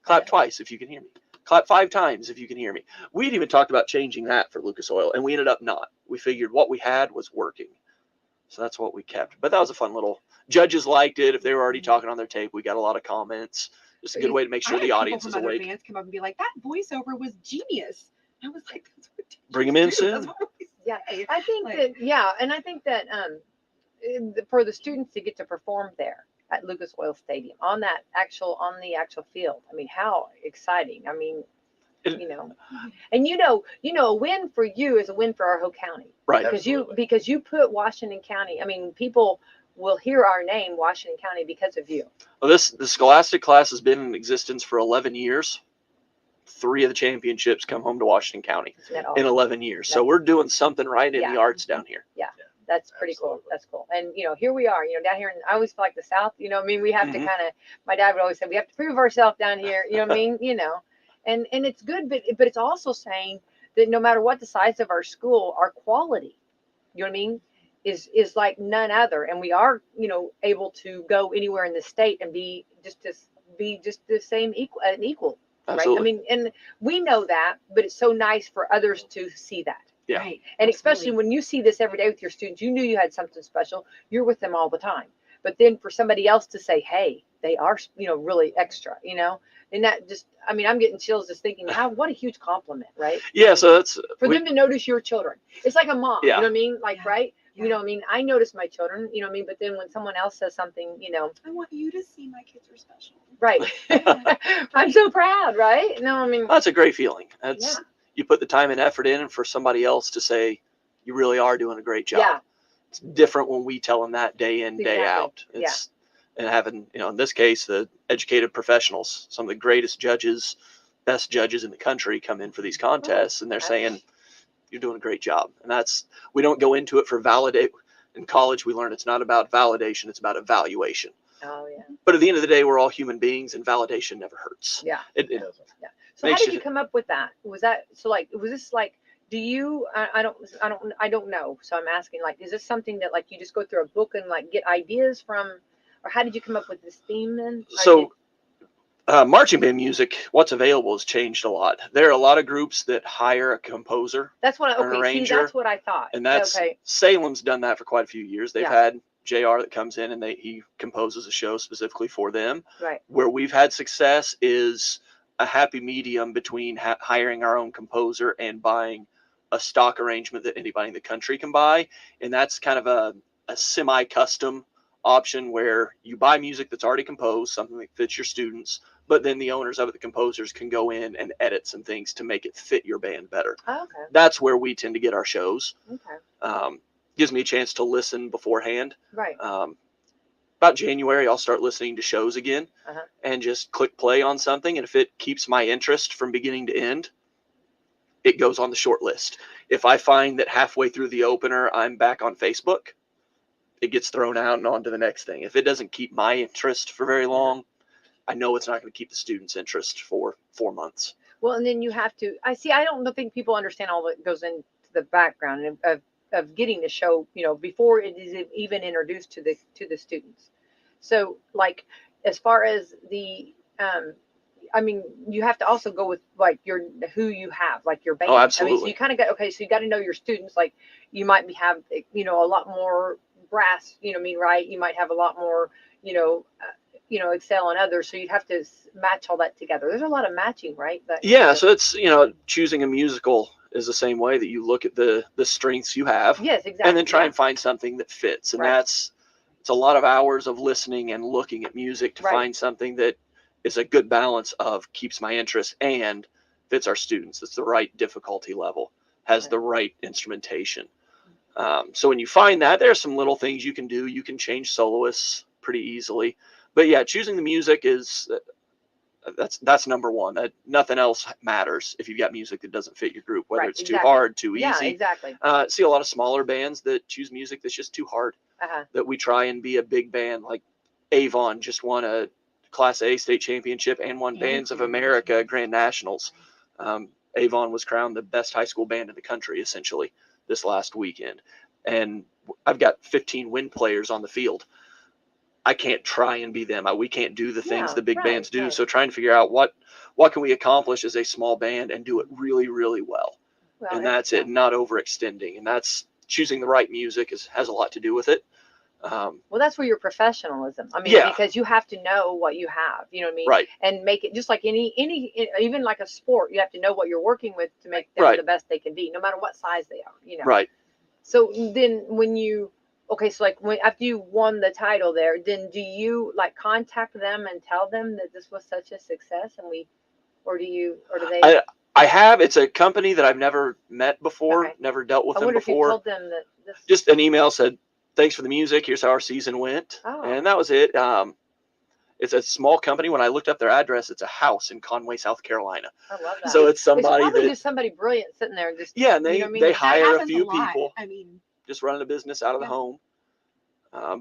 Clap twice if you can hear me. Clap 5 times if you can hear me. We'd even talked about changing that for Lucas Oil, and we ended up not. We figured what we had was working. So that's what we kept. But that was a fun little, judges liked it. If they were already talking on their tape, we got a lot of comments. Just a good way to make sure the audience is awake. Bands come up and be like, that voiceover was genius. I was like, that's what Bring them in do. soon. That's what we Yeah, say. I think Like, that, yeah, and I think that for the students to get to perform there at Lucas Oil Stadium on the actual field, I mean, how exciting! I mean, you know, and a win for you is a win for our whole county, Right. because you put Washington County. I mean, people will hear our name, Washington County, because of you. Well, the Scholastic class has been in existence for 11 years. 3 of the championships come home to Washington County Isn't that in awesome? 11 years. So we're doing something right in the arts down here. That's pretty cool. That's cool. And here we are, down here, and I always feel like the South, I mean, we have to Mhm. kind of, my dad would always say, we have to prove ourselves down here, you know what I mean? And it's good, but it's also saying that no matter what the size of our school, our quality, you know what I mean, is like none other. And we are, able to go anywhere in the state and be just the same equal. Right. Absolutely. I mean, and we know that, but it's so nice for others to see that. Yeah. Right. And especially Absolutely. when you see this every day with your students, you knew you had something special. You're with them all the time. But then for somebody else to say, hey, they are, really extra, and that just, I mean, I'm getting chills just thinking, what a huge compliment, right? Yeah. So that's For them to notice your children. It's like a mom, Yeah. you know what I mean? Like, Yeah. right? Yeah. I mean, I notice my children, you know what I mean? But then when someone else says something, I want you to see my kids are special. right. I'm so proud, right? No, I mean, That's a great feeling. That's Yeah. You put the time and effort in, and for somebody else to say you really are doing a great job. Yeah. It's different when we tell them that day in, day Exactly. out. It's and having, in this case, the educated professionals, some of the greatest judges, best judges in the country come in for these contests, and they're saying you're doing a great job. And we don't go into it for validate. In college, we learn it's not about validation, it's about evaluation. Oh, yeah. But at the end of the day, we're all human beings, and validation never hurts. Yeah. It So how makes did you- you come up with that? Was this like, do you, I don't know. So I'm asking, like, is this something that like you just go through a book and like get ideas from, or how did you come up with this theme then? So marching band music, what's available has changed a lot. There are a lot of groups that hire a composer, that's what, an okay, see, arranger, that's what I thought. and that's okay. Salem's done that for quite a few years. They've Yeah. had JR that comes in and he composes a show specifically for them. Right. Where we've had success is a happy medium between hiring our own composer and buying a stock arrangement that anybody in the country can buy. And that's kind of a semi-custom option where you buy music that's already composed, something that fits your students, but then the owners of it, the composers, can go in and edit some things to make it fit your band better. Oh, okay. That's where we tend to get our shows. Okay. Gives me a chance to listen beforehand. Right. About January, I'll start listening to shows again and just click play on something. And if it keeps my interest from beginning to end, it goes on the short list. If I find that halfway through the opener, I'm back on Facebook, it gets thrown out and on to the next thing. If it doesn't keep my interest for very long, I know it's not going to keep the students' interest for 4 months. Well, and then you have to, I don't think people understand all that goes into the background of getting the show, before it is even introduced to the students. So like, as far as the, I mean, you have to also go with like who you have, like your band. Oh, absolutely. I mean, so you kind of got, so you got to know your students. Like you might have, a lot more brass, right? You might have a lot more, excel on others. So you'd have to match all that together. There's a lot of matching, right? So it's, choosing a musical is the same way that you look at the strengths you have. Yes, exactly. And then try and find something that fits. And it's a lot of hours of listening and looking at music to find something that is a good balance of keeps my interest and fits our students. That's the right difficulty level, has the right instrumentation. So when you find that, there are some little things you can do. You can change soloists pretty easily. But yeah, choosing the music is that's number one. Nothing else matters if you've got music that doesn't fit your group, whether it's too hard, too easy. Yeah, exactly. See a lot of smaller bands that choose music that's just too hard. That we try and be a big band. Like Avon just won a Class A state championship and won Bands of America Grand Nationals. Avon was crowned the best high school band in the country, essentially, this last weekend. And I've got 15 wind players on the field. I can't try and be them. We can't do the things Yeah, the big right, bands do. right. So trying to figure out what can we accomplish as a small band and do it really, really well. Well, And that's it, not overextending. And that's choosing the right music has a lot to do with it. Well, that's where your professionalism. I mean, Yeah. because you have to know what you have. You know what I mean? Right. And make it just like any even like a sport. You have to know what you're working with to make them Right. the best they can be, no matter what size they are. You know. Right. So then when you so like after you won the title there, then do you like contact them and tell them that this was such a success and or do they? I have. It's a company that I've never met before, Okay. never dealt with I them wonder if you before. told them that this. Just an email said, "Thanks for the music. Here's how our season went," Oh. and that was it. It's a small company. When I looked up their address, it's a house in Conway, South Carolina. I love that. So it's somebody probably that just somebody brilliant sitting there and just yeah, and you they know what I mean? they That hire a happens few lot. people, I mean, just running a business out of the Yeah. home.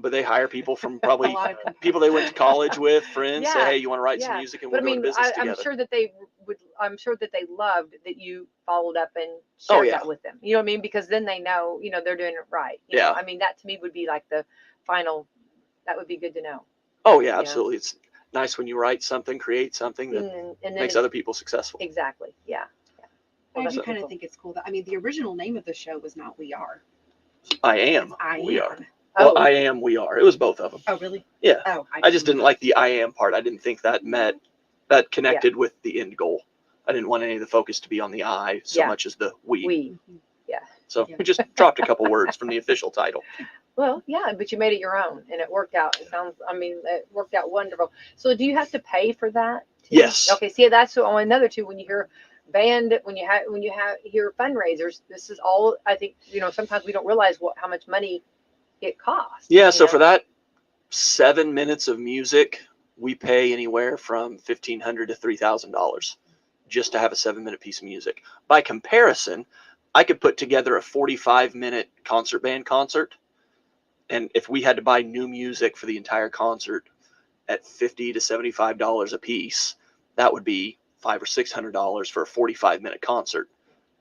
But they hire people from a probably lot of companies. people they went to college with, friends. Say, Yeah. hey, you want to write some Yeah. music and But we'll I go to mean, business I'm together. sure that they would. I'm sure that they loved that you followed up and shared yeah. that with them. You know what I mean? Because then they know, they're doing it right. You know? Yeah. I mean, that to me would be like the final. That would be good to know. Oh yeah, know? absolutely. It's nice when you write something, create something that And then makes other people successful. Exactly. Yeah. I that's do pretty kind of cool. think it's cool that the original name of the show was not We Are. I am. It's I We Am. are. Well, Oh. I am. We are. It was both of them. Oh, really? Yeah. Oh, I just didn't like the I am part. I didn't think that connected with the end goal. I didn't want any of the focus to be on the I so Yeah. much as the we. We. Yeah. So Yeah. we just dropped a couple words from the official title. Well, yeah, but you made it your own, and it worked out. It worked out wonderful. So, do you have to pay for that? Too? Yes. Okay. See, that's another too. When you hear band, when you hear fundraisers, this is all. I think sometimes we don't realize how much money it costs. Yeah. So for that 7 minutes of music, we pay anywhere from $1,500 to $3,000 just to have a 7-minute piece of music. By comparison, I could put together a 45-minute concert band concert. And if we had to buy new music for the entire concert at $50 to $75 a piece, that would be $500 or $600 for a 45-minute concert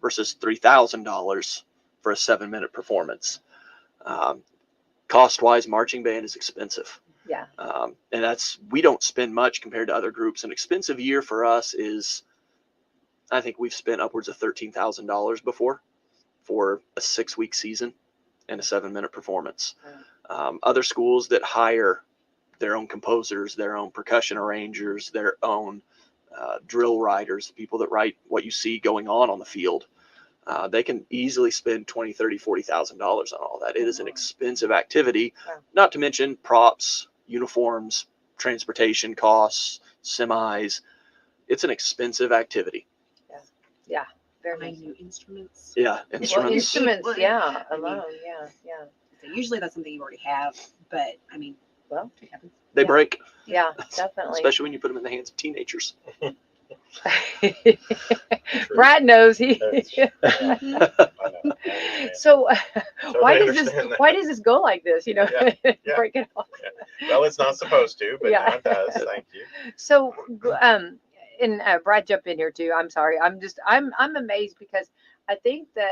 versus $3,000 for a 7-minute performance. Cost-wise, marching band is expensive. Yeah. And we don't spend much compared to other groups. An expensive year for us is, I think we've spent upwards of $13,000 before for a 6-week season and a 7-minute performance. Other schools that hire their own composers, their own percussion arrangers, their own drill writers, people that write what you see going on the field, they can easily spend $20,000, $30,000, $40,000 on all that. It is an expensive activity, not to mention props, uniforms, transportation costs, semis. It's an expensive activity. Yeah. Very Buying nice. new instruments. Yeah, instruments. Well, instruments, yeah, I mean, alone, yeah. So usually that's something you already have, but I mean, Well, it happens. They break, Yeah, definitely. especially when you put them in the hands of teenagers. Brad knows he. I know. I understand. So, why Totally does understand that. why does this go like this? Yeah, yeah. Break it off. Well, it's not supposed to, but Yeah. now it does. Thank you. So, and Brad, jump in here too. I'm sorry. I'm amazed because I think that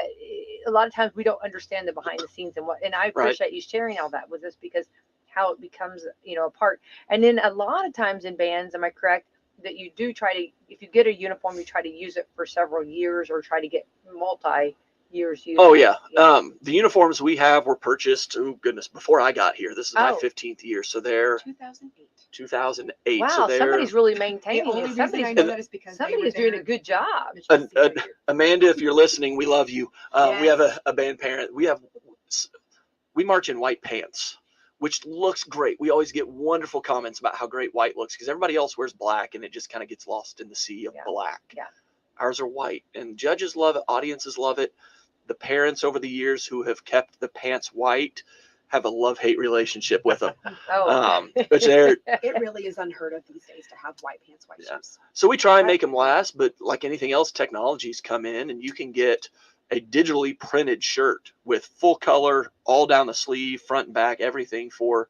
a lot of times we don't understand the behind the scenes and I appreciate you sharing all that with us because how it becomes, a part. And then a lot of times in bands, am I correct, that you do try to, if you get a uniform, you try to use it for several years or try to get multi-years use. Oh yeah. The uniforms we have were purchased, oh goodness, before I got here. This is my 15th year. So they're 2008. 2008. Wow, so somebody's really The maintaining only it. reason I Somebody's, know that is because somebody's doing a good job. Amanda, if you're listening, we love you. We have Yes. a band parent. We march in white pants, which looks great. We always get wonderful comments about how great white looks because everybody else wears black and it just kind of gets lost in the sea of black. Yeah. Ours are white and judges love it. Audiences love it. The parents over the years who have kept the pants white have a love-hate relationship with them. Which It really is unheard of these days to have white pants, white shoes. So we try and make them last, but like anything else, technologies come in and you can get a digitally printed shirt with full color, all down the sleeve, front and back, everything for,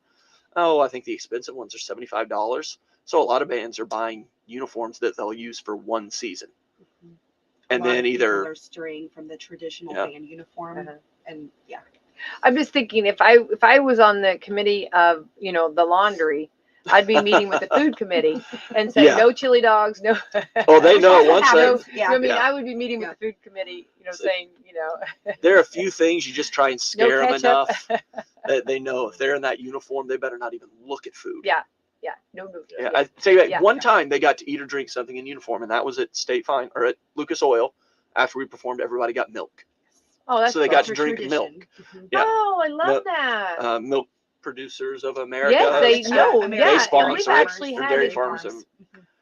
I think the expensive ones are $75. So a lot of bands are buying uniforms that they'll use for one season. And then They're straying from the traditional band uniform. Uh-huh. And I'm just thinking if I was on the committee of, the laundry, I'd be meeting with the food committee and saying Yeah. no chili dogs, no. Oh, they Which know also once they. happens. I mean, Yeah. I would be meeting with the food committee, So- saying, There are a few things you just try and no scare them ketchup. enough that they know if they're in that uniform, they better not even look at food. Yeah, no. Yeah, I tell you what, Yeah. one time they got to eat or drink something in uniform, and that was at State Fine or at Lucas Oil. After we performed, everybody got milk. Oh, that's So they cool. got to drink milk. Mhm. Yeah. Oh, I love Milk- that. Milk Producers of America. Yes, they know. American Yeah, They sponsor we've it, actually or had Dairy it. Farmers.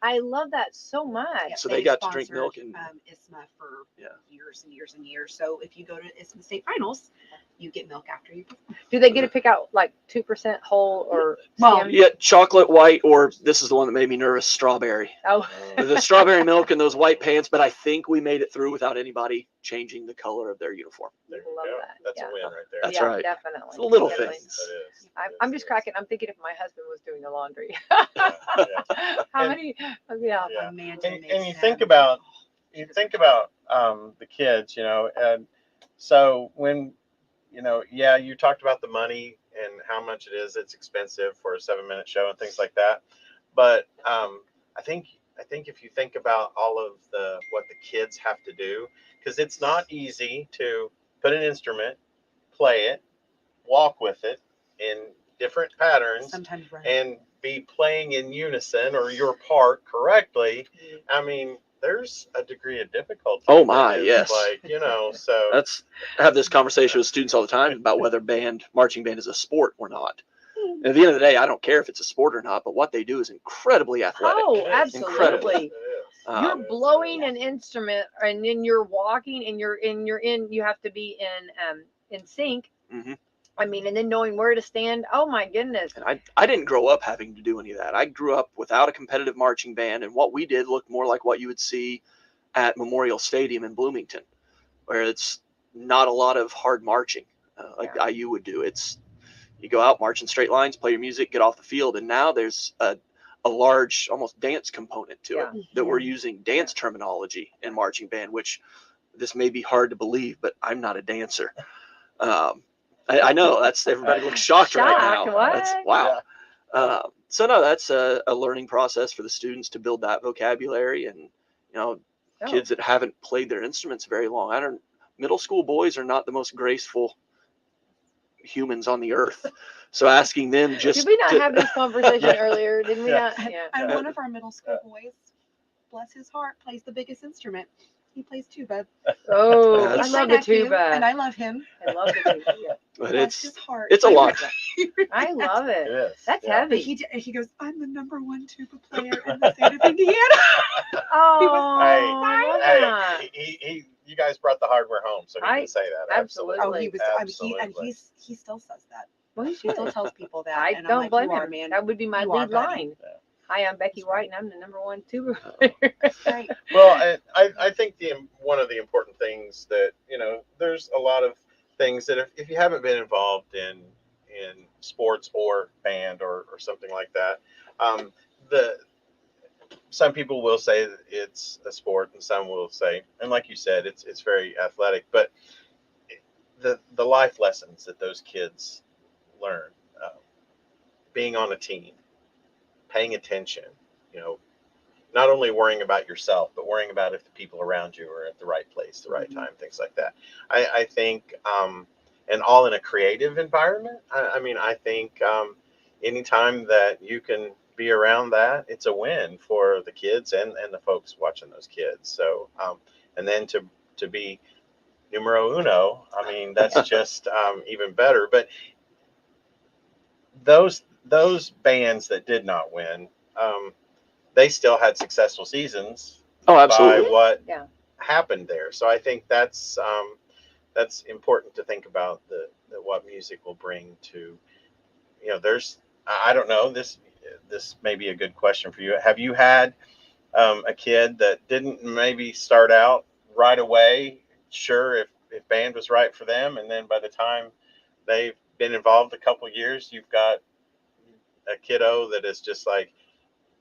I love that so much. Yeah, So they got to drink milk sponsored, and- ISMA for Yeah. years and years and years. So if you go to ISMA state finals, you get milk after you perform. Do they get to pick out like 2% whole or Well, skim? Yeah, chocolate white, or this is the one that made me nervous, strawberry. Oh, The strawberry milk and those white pants, but I think we made it through without anybody changing the color of their uniform. There Love you go. that. That's Yeah. a win right there. That's yeah, right. Definitely. It's the little Definitely. things. That is. I'm just cracking. I'm thinking if my husband was doing the laundry. Yeah. How And- many? Yeah. Yeah. Imagine And makes you them- think about the kids, and so when you talked about the money and how much it is. It's expensive for a 7-minute show and things like that. But I think if you think about all of what the kids have to do, because it's not easy to put an instrument, play it, walk with it in different patterns, sometimes run. and be playing in unison or your part correctly. I mean, there's a degree of difficulty. Oh my, that is, yes. So I have this conversation with students all the time about whether marching band is a sport or not. And at the end of the day, I don't care if it's a sport or not, but what they do is incredibly athletic. Oh, it is. absolutely. It is. You're Um, blowing an instrument, and then you're walking, and you have to be in sync. Mhm. I mean, and then knowing where to stand. Oh my goodness. And I didn't grow up having to do any of that. I grew up without a competitive marching band, and what we did looked more like what you would see at Memorial Stadium in Bloomington, where it's not a lot of hard marching like Yeah. IU would do. It's you go out, march in straight lines, play your music, get off the field, and now there's a large, almost dance component to it that we're using dance terminology in marching band, which this may be hard to believe, but I'm not a dancer. I know that's everybody looks shocked right now. Shocked, what? That's wow. So no, that's a learning process for the students to build that vocabulary, and Oh. kids that haven't played their instruments very long. Middle school boys are not the most graceful humans on the earth. So asking them just Did we not to- have this conversation Yeah. earlier? Didn't we Yeah. not? Yeah. And one of our middle school boys, bless his heart, plays the biggest instrument. He plays tuba. Oh, Yeah, I that's- love My the nephew, tuba. and I love him. I love the tuba. Yeah. but Bless his heart. it's a lot. I love It it. is. That's Yeah. But heavy. he goes, I'm the #1 tuba player in the state of Indiana. Oh, Hey, I love Hey, that. you guys brought the hardware home, so he I- can say that. absolutely. Oh, he was. I mean, Absolutely. he still says that. Well, he He still should. tells people that. I and I'm don't like, blame you are, him. man. That would be my You are, lead buddy. line. Yeah. Hi, I'm Becky That's right. White, and I'm the #1 tuba. Right. Well, I think one of the important things that there's a lot of things that if you haven't been involved in sports or band or something like that, some people will say that it's a sport, and some will say, and like you said, it's very athletic, but the life lessons that those kids learn, being on a team, paying attention, not only worrying about yourself, but worrying about if the people around you are at the right place, the right time, things like that. I think, and all in a creative environment. I think anytime that you can be around that, it's a win for the kids and the folks watching those kids. So, and then to be numero uno, that's just even better. But those bands that did not win, they still had successful seasons Oh, by absolutely. what Yeah. happened there. So I think that's important to think about that what music will bring to, there's, I don't know, this may be a good question for you. Have you had a kid that didn't maybe start out right away sure if band was right for them, and then by the time they've been involved a couple years, you've got a kiddo that is just like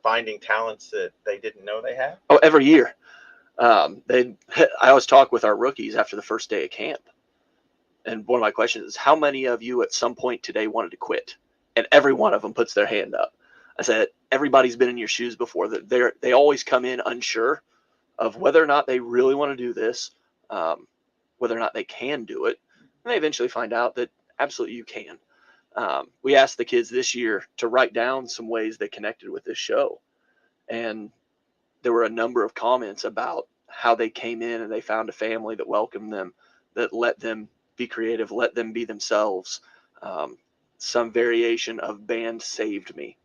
finding talents that they didn't know they had? Oh, every year. I always talk with our rookies after the first day of camp. And one of my questions is, how many of you at some point today wanted to quit? And every one of them puts their hand up. I said, everybody's been in your shoes before. That they always come in unsure of whether or not they really want to do this, whether or not they can do it. And they eventually find out that absolutely you can. We asked the kids this year to write down some ways they connected with this show. And there were a number of comments about how they came in and they found a family that welcomed them, that let them be creative, let them be themselves. Some variation of band saved me.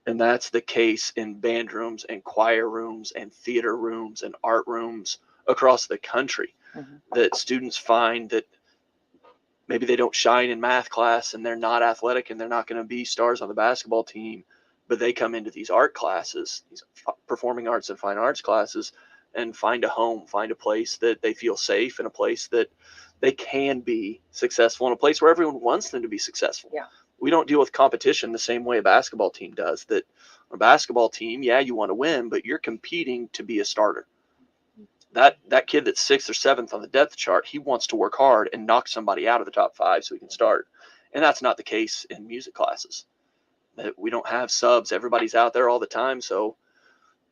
And that's the case in band rooms and choir rooms and theater rooms and art rooms across the country. That students find that maybe they don't shine in math class and they're not athletic and they're not going to be stars on the basketball team, but they come into these art classes, these performing arts and fine arts classes, and find a home, find a place that they feel safe, and a place that they can be successful, and a place where everyone wants them to be successful. Yeah. We don't deal with competition the same way a basketball team does. That a basketball team, yeah, you want to win, but you're competing to be a starter. That kid that's 6th or 7th on the depth chart, he wants to work hard and knock somebody out of the top 5 so he can start. And that's not the case in music classes. We don't have subs. Everybody's out there all the time. So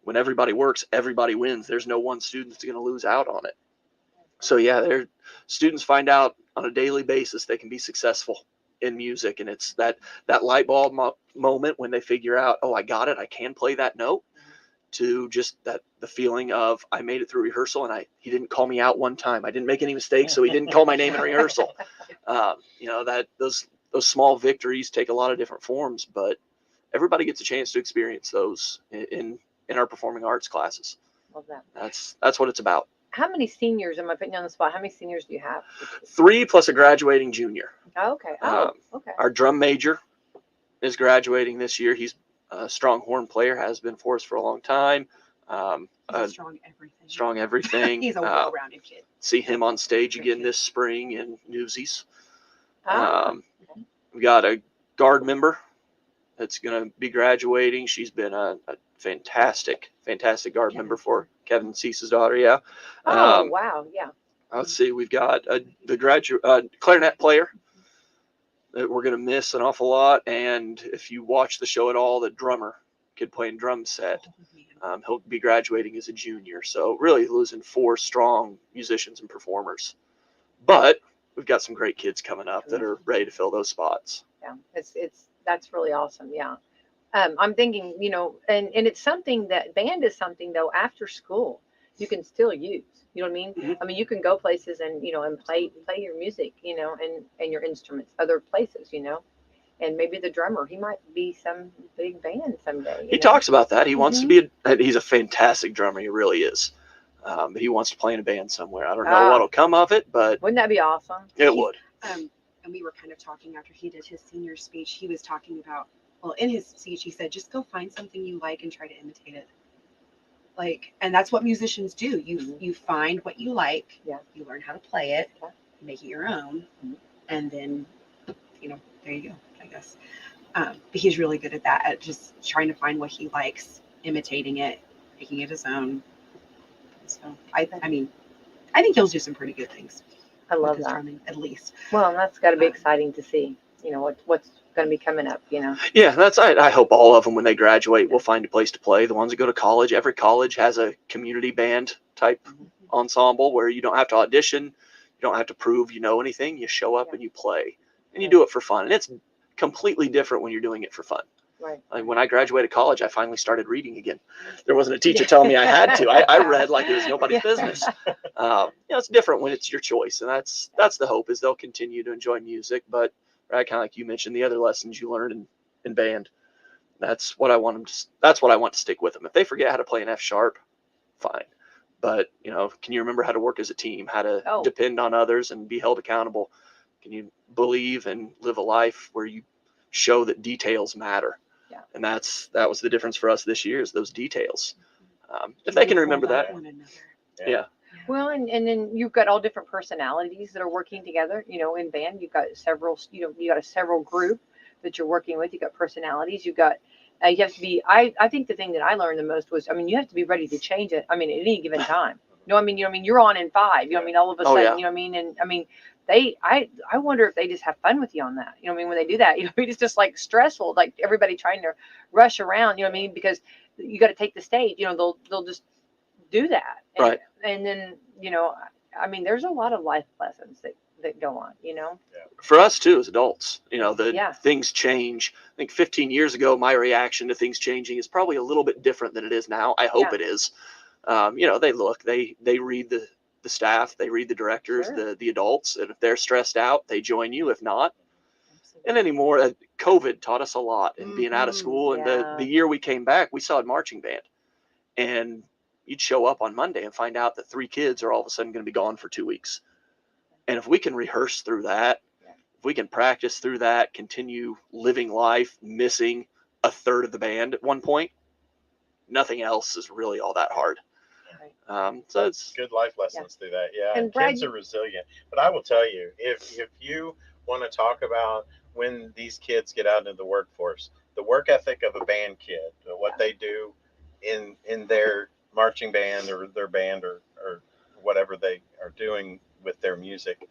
when everybody works, everybody wins. There's no one student that's going to lose out on it. So yeah, students find out on a daily basis they can be successful in music. And it's that light bulb moment when they figure out, oh, I got it, I can play that note, to just the feeling of, I made it through rehearsal and he didn't call me out one time. I didn't make any mistakes, so he didn't call my name in rehearsal. That those small victories take a lot of different forms, but everybody gets a chance to experience those in our performing arts classes. Love that. That's what it's about. How many seniors, am I putting you on the spot? How many seniors do you have? 3 plus a graduating junior. Oh, okay. Okay. Our drum major is graduating this year. He's a strong horn player, has been for us for a long time. He's strong everything. Strong everything. He's a well-rounded kid. See him on stage again this spring in Newsies. Okay. We got a guard member that's going to be graduating. She's been a fantastic guard member for Kevin Cease's daughter. Yeah. Wow. Yeah. Let's see. We've got the graduate clarinet player that we're going to miss an awful lot. And if you watch the show at all, the drummer, kid playing drum set, he'll be graduating as a junior. So really losing 4 strong musicians and performers. But we've got some great kids coming up that are ready to fill those spots. Yeah. That's really awesome. Yeah. I'm thinking, and it's something that band is something though, after school, you can still use. You know what I mean? Mm-hmm. I mean, you can go places and, and play your music, and your instruments, other places, and maybe the drummer, he might be some big band someday. He talks about that. He wants to be he's a fantastic drummer. He really is. But he wants to play in a band somewhere. I don't know what'll come of it, but wouldn't that be awesome? It would. And we were kind of talking after he did his senior speech. He was talking about, in his speech, he said, just go find something you like and try to imitate it. And that's what musicians do. You find what you like, you learn how to play it, you make it your own, and then, there you go, I guess. But he's really good at that, at just trying to find what he likes, imitating it, making it his own. So, I think he'll do some pretty good things. I love that. Drumming, at least. Well, that's got to be exciting to see, what's going to be coming up, Yeah, I hope all of them, when they graduate, will find a place to play. The ones that go to college, every college has a community band type ensemble where you don't have to audition, you don't have to prove you know anything. You show up and you play, and you do it for fun. And it's completely different when you're doing it for fun. Right. Like when I graduated college, I finally started reading again. There wasn't a teacher telling me I had to. I read like it was nobody's business. It's different when it's your choice, and that's the hope, is they'll continue to enjoy music. But right, kind of like you mentioned, the other lessons you learn in band, that's what I want them to. That's what I want to stick with them. If they forget how to play an F sharp, fine. But can you remember how to work as a team, how to depend on others and be held accountable? Can you believe and live a life where you show that details matter? Yeah. And that was the difference for us this year, is those details. If they can remember that. Yeah. Well, and then you've got all different personalities that are working together, in band. You've got several, you got a several group that you're working with. You've got personalities. You've got, you have to be, I think the thing that I learned the most was, you have to be ready to change it. At any given time. You're on in 5, all of a sudden, And I wonder if they just have fun with you on that. You know what I mean? When they do that, it's just like stressful, like everybody trying to rush around. You know what I mean? Because you got to take the stage. They'll just do that. Right. And then I mean, there's a lot of life lessons that go on. For us too, as adults, the Yeah. things change. I think 15 years ago, my reaction to things changing is probably a little bit different than it is now. I hope Yeah. it is. They look, they read the staff, they read the directors, Sure. the adults, and if they're stressed out, they join you. If not, Absolutely. and anymore, COVID taught us a lot. And being out of school, and Yeah. the year we came back, we saw a marching band, and you'd show up on Monday and find out that 3 kids are all of a sudden going to be gone for 2 weeks. And if we can rehearse through that, if we can practice through that, continue living life, missing a third of the band at one point, nothing else is really all that hard. So it's good life lessons through that. Yeah, And Brad, kids are resilient. But I will tell you, if you want to talk about when these kids get out into the workforce, the work ethic of a band kid, what they do in their marching band or their band or whatever they are doing with their music,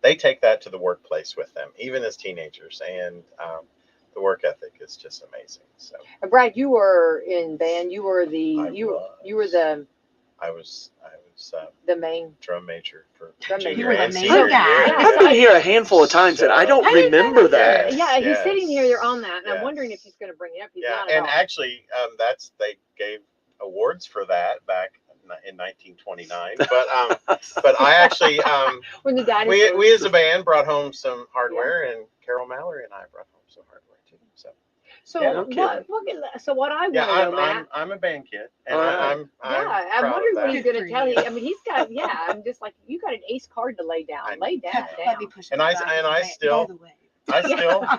they take that to the workplace with them, even as teenagers, and the work ethic is just amazing. So, Brad, you were in band. You were the I was the main drum major for drum major. junior You were the and main senior guy. year. I've been here a handful of times, and I don't I didn't know remember that. that. Yeah, he's Yes. sitting here on that, and I'm Yes. wondering if he's going to bring it up. He's Yeah, not at and all. actually, they gave awards for that back in 1929. But I actually, When the we as a band brought home some hardware, and Carol Mallory and I brought home some hardware too. So Yeah, no what I want yeah, to know, Matt. I'm a band kid, and All right. I'm I'm proud wondering of what that. he's going to Good tell for you. you. I mean, he's got. Yeah, I'm just like, you got an ace card to lay down. I- Lay that Let down. me push And it I back and and I say, still- by the way.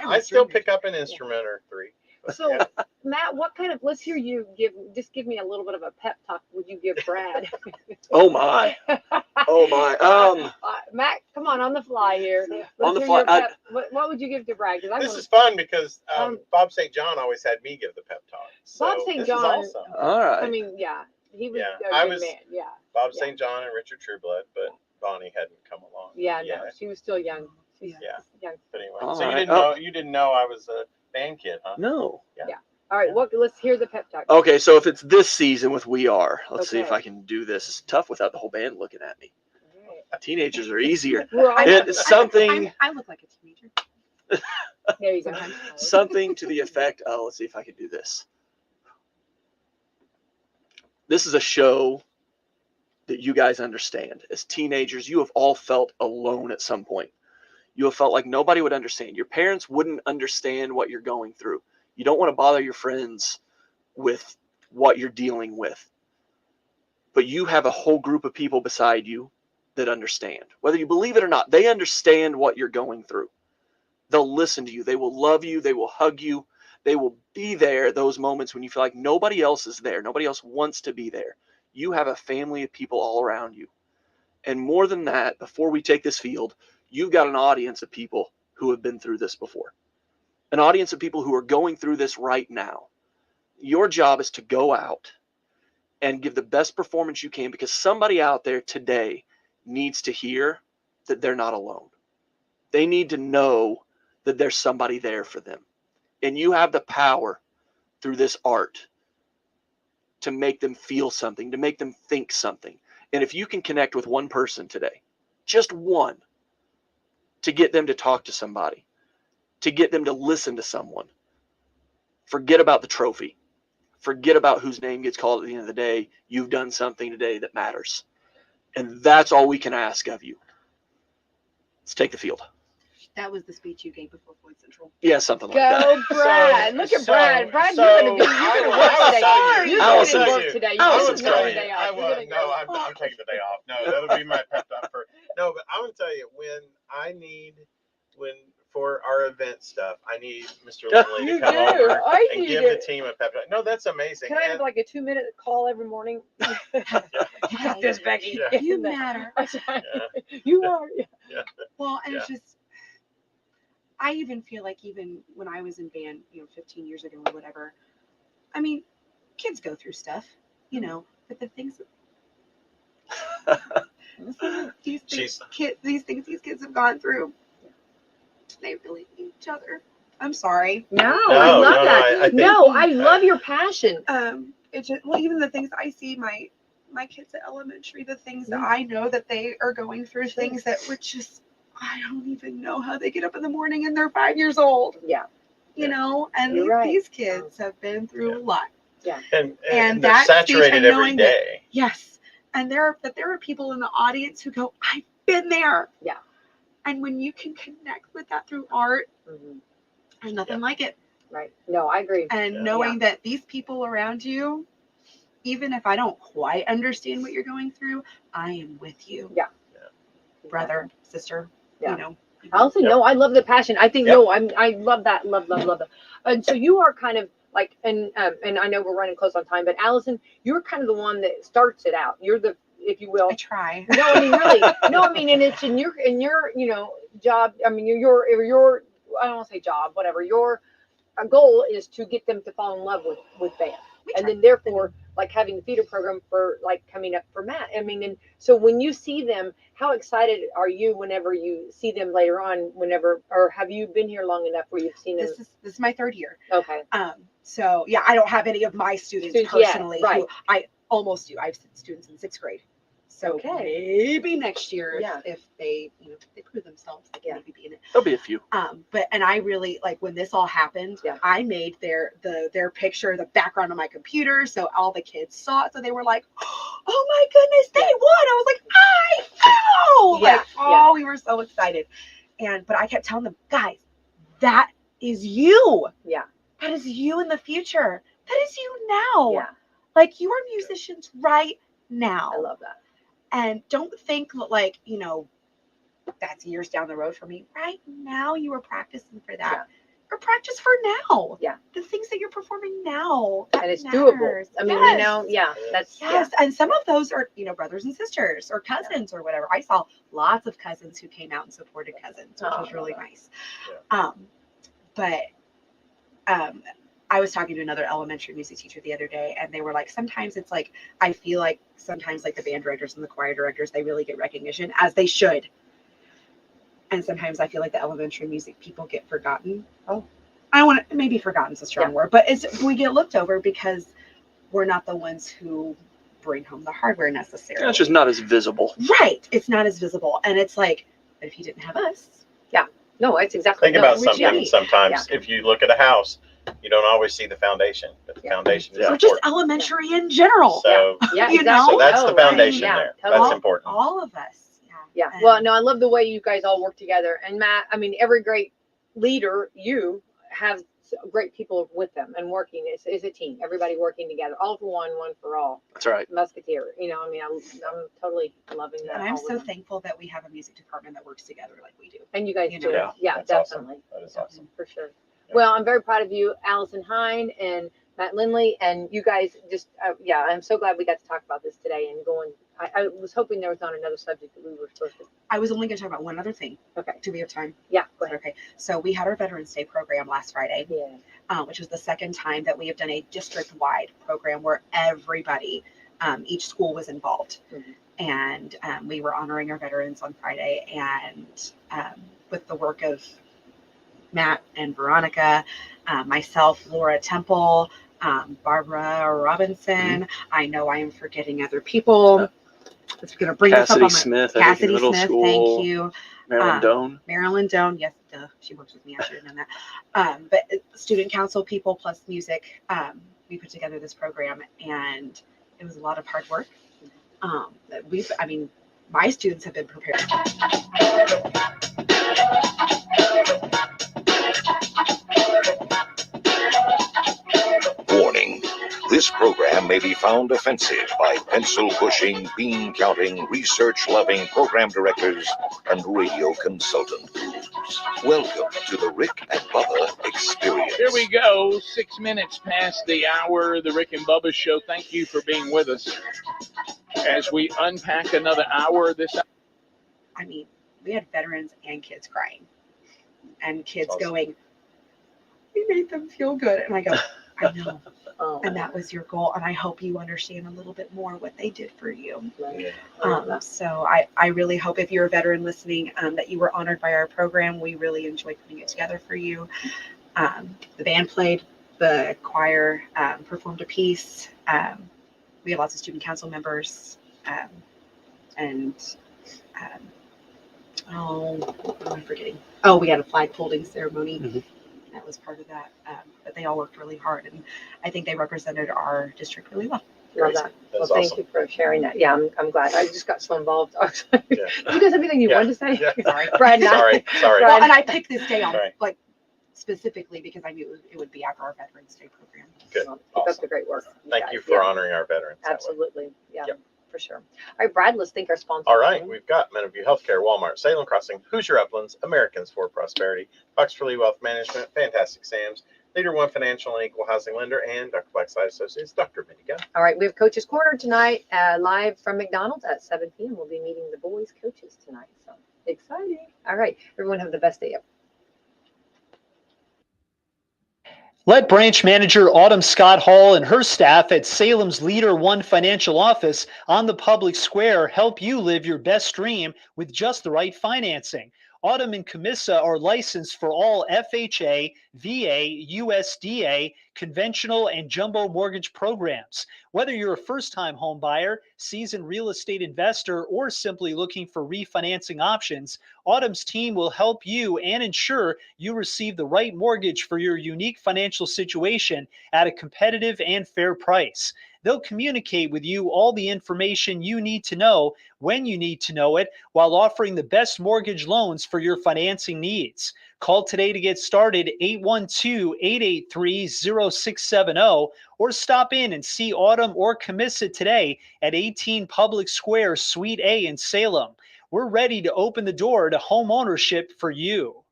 I still pick up an instrument or 3. So, Matt, what kind of? Let's hear you give me a little bit of a pep talk. Would you give Brad? Oh my! Oh my! Matt, come on the fly here. On the hear fly, your pep. What would you give to Brad? Because This is fun because Um, Bob St. John always had me give the pep talk. So Bob St. this John- is awesome. All right. I mean, yeah, he was Yeah, a I good was- man. Yeah, Bob Yeah. St. John and Richard Trueblood, but Bonnie hadn't come along. yeah, yet. no, she was still young. She's Yeah. young. But anyway, All so right. you didn't know I was a band kid, huh? No. All right, let's hear the pep talk. Okay, so if it's this season with We Are, let's see if Okay. I can do this. It's tough without the whole band looking at me. All right. Teenagers are easier. We're all, It's something I look like a teenager. there you go. sometimes. something to the effect of, let's see if I can do this. This is a show that you guys understand. As teenagers, you have all felt alone at some point. You have felt like nobody would understand. Your parents wouldn't understand what you're going through. You don't want to bother your friends with what you're dealing with. But you have a whole group of people beside you that understand. Whether you believe it or not, they understand what you're going through. They'll listen to you. They will love you. They will hug you. They will be there those moments when you feel like nobody else is there. Nobody else wants to be there. You have a family of people all around you. And more than that, before we take this field, you've got an audience of people who have been through this before. An audience of people who are going through this right now. Your job is to go out and give the best performance you can, because somebody out there today needs to hear that they're not alone. They need to know that there's somebody there for them. And you have the power through this art to make them feel something, to make them think something. And if you can connect with one person today, just one, to get them to talk to somebody, to get them to listen to someone, forget about the trophy. Forget about whose name gets called at the end of the day. You've done something today that matters. And that's all we can ask of you. Let's take the field. That was the speech you gave before Floyd Central. Yeah, something like that. Go, Brad. Look at Brad. Brad, you're going to work today. You're going to work today. You're I going would to tell go you. day I off. would. No, I'm taking the day off. No, that'll be my pep talk for. No, but I would tell you, when for our event stuff, I need Mr. Lindley You to come do. over I and need give it. the team a pep talk. No, that's amazing. Can I have like a 2-minute call every morning? You got this, Becky. Yeah. You matter. Yeah. You are. Yeah. Well, and Yeah. it's just, I even feel like even when I was in band, 15 years ago or whatever, I mean, kids go through stuff, but the things, these She's- things these kids have gone through, they really need each other. I'm sorry. No, No, I love no, that. I think- No, I love your passion. It's just, well, even the things I see my kids at elementary, the things that Yeah. I know that they are going through, Sure. things that would just, I don't even know how they get up in the morning and they're 5 years old, Yeah, you know, and You're right. these kids have been through a lot. and And they're that speech saturated and every knowing that- day. Yes. And there are people in the audience who go, I've been there. Yeah. And when you can connect with that through art, Mhm. there's nothing like it. Right. No, I agree. And Yeah. knowing that these people around you, even if I don't quite understand what you're going through, I am with you. Yeah. Brother, sister, Yeah. you know. Allison, Yep. no, I love the passion. I think Yep. no, I love that, love that. And so you are kind of like, and I know we're running close on time, but Allison, you're kind of the one that starts it out. You're the, if you will. I try. No, I mean really. No, I mean, and it's in your job. I mean, your I don't want to say job, whatever. Your goal is to get them to fall in love with band, and then therefore like having the theater program for like coming up for Matt. I mean, and so when you see them, how excited are you whenever you see them later on? Whenever, or have you been here long enough where you've seen them? This is my 3rd year. Okay. So yeah, I don't have any of my students Students yet, personally. right. Who I almost do. I have students in 6th grade. So Okay. maybe next year, Yeah. if they, if they prove themselves, they can Yeah. maybe be in it. There'll be a few. But and I really like when this all happened. Yeah. I made their picture, the background on my computer, so all the kids saw it. So they were like, "Oh my goodness, they won!" I was like, "I know!" Yeah, Like, oh, we were so excited. But I kept telling them, guys, that is you. Yeah. That is you in the future. That is you now. Yeah. Like you are musicians right now. I love that. And don't think like, that's years down the road for me. Right now you are practicing for that. Yeah. Or practice for now. Yeah. The things that you're performing now. That And it's matters. doable. I mean, Yes. that's Yes. And some of those are, brothers and sisters or cousins or whatever. I saw lots of cousins who came out and supported cousins, which was really nice. But I was talking to another elementary music teacher the other day, and they were like, sometimes it's like, I feel like sometimes like the band directors and the choir directors, they really get recognition, as they should. And sometimes I feel like the elementary music people get forgotten. Oh. I want to, maybe forgotten's a strong word, but we get looked over because we're not the ones who bring home the hardware necessarily. Yeah, it's just not as visible. Right. It's not as visible. And it's like, but if you didn't have us. No, it's exactly. Think about we something. should. Sometimes if you look at a house, you don't always see the foundation, but the foundation is Or important. just elementary in general. So, Yeah, you exactly. so that's the Oh, foundation yeah, there. totally. That's important. All of us. Yeah. And- Well, no, I love the way you guys all work together. And Matt, I mean, every great leader, you have great people with them and working. It's a team. Everybody working together. All for one, one for all. That's right. Musketeer. I mean, I'm totally loving that. And I'm all so of them. thankful that we have a music department that works together like we do. And you guys You do. know, Yeah, That's awesome. definitely. That is awesome. For sure. Yeah. Well, I'm very proud of you, Allison Hine and Matt Lindley, and you guys just, I'm so glad we got to talk about this today and going. I was hoping there was not another subject that we were supposed to. I was only going to talk about one other thing. Okay. Do we have time? Yeah, go ahead. Okay. So we had our Veterans Day program last Friday, Yeah. which was the second time that we have done a district-wide program where everybody, each school was involved. Mhm. And we were honoring our veterans on Friday. And with the work of Matt and Veronica, myself, Laura Temple, Barbara Robinson. I know I am forgetting other people. It's going to bring us up Cassidy on my Smith, I think, in Cassidy middle Smith. school. Thank you. Marilyn Doan. Marilyn Doan. Yes, duh, she works with me. I should have known that. But student council people plus music, we put together this program, and it was a lot of hard work. My students have been prepared. Warning. This program may be found offensive by pencil-pushing, bean-counting, research-loving program directors and radio consultant gurus. Welcome to the Rick and Bubba Experience. Here we go, 6 minutes past the hour, the Rick and Bubba Show. Thank you for being with us as we unpack another hour this hour. I mean, we had veterans and kids crying, and kids Awesome. going, "We made them feel good," and I go, "I know, Oh, and that was your goal. And I hope you understand a little bit more what they did for you. right. So I really hope, if you're a veteran listening, that you were honored by our program. We really enjoyed putting it together for you. The band played, the choir performed a piece. We have lots of student council members, and what am I forgetting? Oh, we had a flag holding ceremony. Mhm. That was part of that. But they all worked really hard, and I think they represented our district really well. Love that. Well, That's thank awesome. you for sharing that. Yeah, I'm glad. I just got so involved. Did Yeah. you guys have anything you Yeah. wanted to say? Yeah. Sorry. Brad, and I- Sorry. Well, and I picked this day on Right. like specifically because I knew it would be after our Veterans Day program. Good. Well, keep up Awesome. the great work. Thank guys. you for Yeah, honoring our veterans. that way. absolutely. Yeah, Yep. for sure. All right, Brad, let's thank our sponsors. All right, we've got Meadowview Healthcare, Walmart, Salem Crossing, Hoosier Uplands, Americans for Prosperity, Fox for Lee Wealth Management, Fantastic Sam's, Leader One Financial and Equal Housing Lender, and Dr. Blackside Associates, Dr. Minnie Gunn. All right, we have Coach's Corner tonight, live from McDonald's at 7 p.m. We'll be meeting the boys' coaches tonight. So exciting. All right, everyone have the best day ever. Let branch manager Autumn Scott Hall and her staff at Salem's Leader One Financial Office on the public square help you live your best dream with just the right financing. Autumn and Camissa are licensed for all FHA, VA, USDA, conventional, and jumbo mortgage programs. Whether you're a first-time home buyer, seasoned real estate investor, or simply looking for refinancing options, Autumn's team will help you and ensure you receive the right mortgage for your unique financial situation at a competitive and fair price. They'll communicate with you all the information you need to know when you need to know it, while offering the best mortgage loans for your financing needs. Call today to get started, 812-883-0670, or stop in and see Autumn or Camissa today at 18 Public Square, Suite A in Salem. We're ready to open the door to home ownership for you.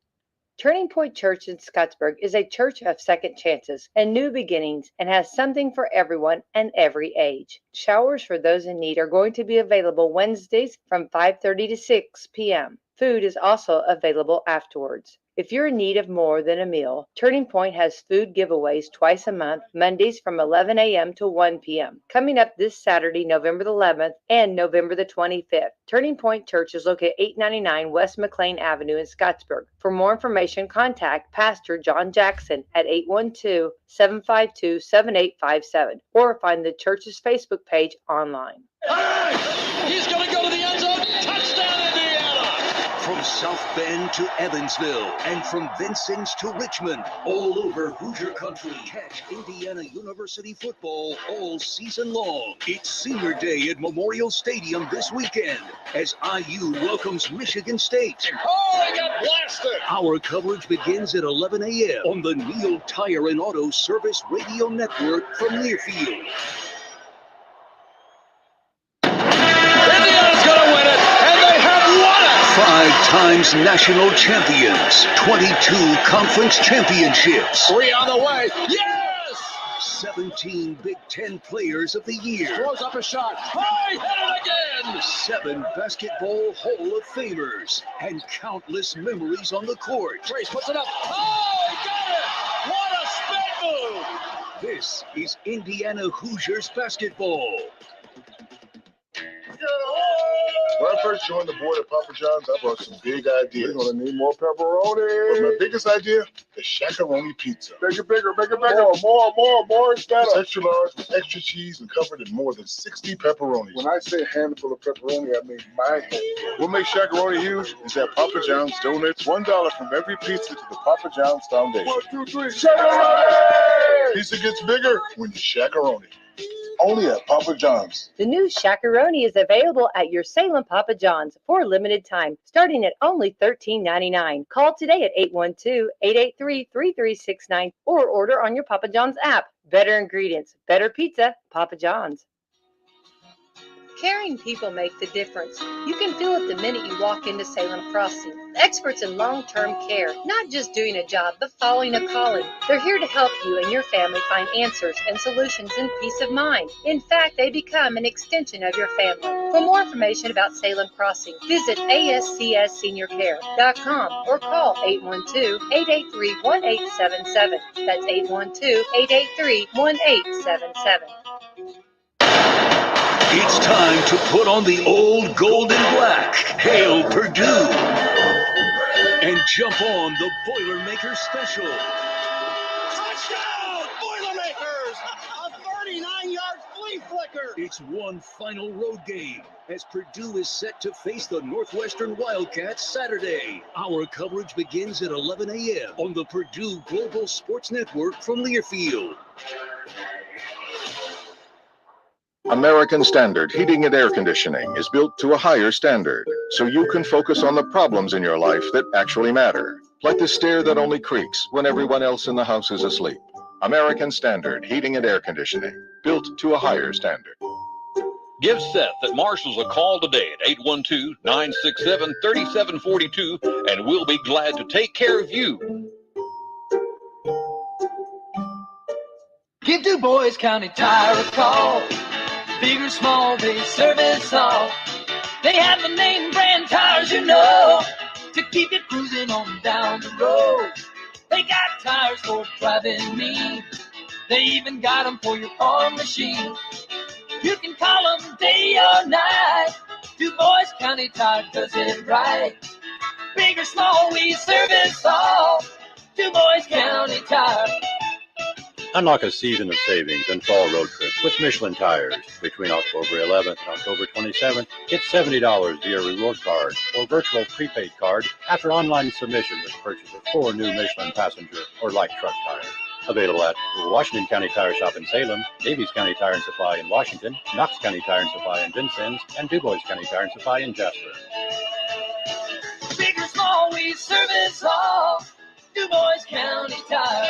Turning Point Church in Scottsburg is a church of second chances and new beginnings and has something for everyone and every age. Showers for those in need are going to be available Wednesdays from 5:30 to 6 p.m. Food is also available afterwards. If you're in need of more than a meal, Turning Point has food giveaways twice a month, Mondays from 11 a.m. to 1 p.m. Coming up this Saturday, November the 11th and November the 25th. Turning Point Church is located 899 West McLean Avenue in Scottsburg. For more information, contact Pastor John Jackson at 812-752-7857 or find the church's Facebook page online. Hey! He's going to go to the end zone. Touchdown, Indiana! From South Bend to Evansville and from Vincennes to Richmond, all over Hoosier Country. Catch Indiana University football all season long. It's Senior Day at Memorial Stadium this weekend as IU welcomes Michigan State. Oh, he got blasted! Our coverage begins at 11 a.m. on the Neal Tire and Auto Service Radio Network from Learfield. Indiana's going to win it, and they have won it! 5 times national champions, 22 conference championships, 3 on the way. Yes! 17 Big Ten Players of the Year, Throws up a shot. Oh, he hit it again! 7 Basketball Hall of Famers, and countless memories on the court. Trace puts it up. Oh, he got it! What a spin move! This is Indiana Hoosiers basketball. When I first joined the board at Papa John's, I brought some big ideas. We're going to need more pepperoni. But my biggest idea, the Shakaroni pizza. Make it bigger, make it bigger. More is better. It's extra large with extra cheese and covered in more than 60 pepperonis. When I say a handful of pepperoni, I mean my handful. What makes Shakaroni huge is that Papa John's donates $1 from every pizza to the Papa John's Foundation. 1, 2, 3, Shakaroni! Pizza gets bigger when you Shakaroni. Only at Papa John's. The new Shakaroni is available at your Salem Papa John's for a limited time, starting at only $13.99. Call today at 812-883-3369 or order on your Papa John's app. Better ingredients, better pizza, Papa John's. Caring people make the difference. You can feel it the minute you walk into Salem Crossing. Experts in long-term care, not just doing a job, but following a calling. They're here to help you and your family find answers and solutions and peace of mind. In fact, they become an extension of your family. For more information about Salem Crossing, visit ASCSSeniorCare.com or call 812-883-1877. That's 812-883-1877. It's time to put on the old gold and black. Hail Purdue! And jump on the Boilermakers special. Touchdown, Boilermakers! A 39-yard flea flicker. It's one final road game as Purdue is set to face the Northwestern Wildcats Saturday. Our coverage begins at 11 a.m. on the Purdue Global Sports Network from Learfield. American Standard Heating and Air Conditioning is built to a higher standard, so you can focus on the problems in your life that actually matter, like the stair that only creaks when everyone else in the house is asleep. American Standard Heating and Air Conditioning, built to a higher standard. Give Seth at Marshall's a call today at 812-967-3742, and we'll be glad to take care of you. Give Du Bois County Tire a call. Big or small, they service all. They have the name brand tires, you know, to keep you cruising on down the road. They got tires for driving me. They even got them for your farm machine. You can call them day or night. Du Bois County Tire does it right. Big or small, we service all. Du Bois County Tire. Unlock a season of savings and fall road trips with Michelin tires. Between October 11th and October 27th, get $70 via reward card or virtual prepaid card after online submission with purchase of 4 new Michelin passenger or light truck tires. Available at Washington County Tire Shop in Salem, Davies County Tire and Supply in Washington, Knox County Tire and Supply in Vincennes, and Du Bois County Tire and Supply in Jasper. Big or small, we service all. Du Bois County Tire.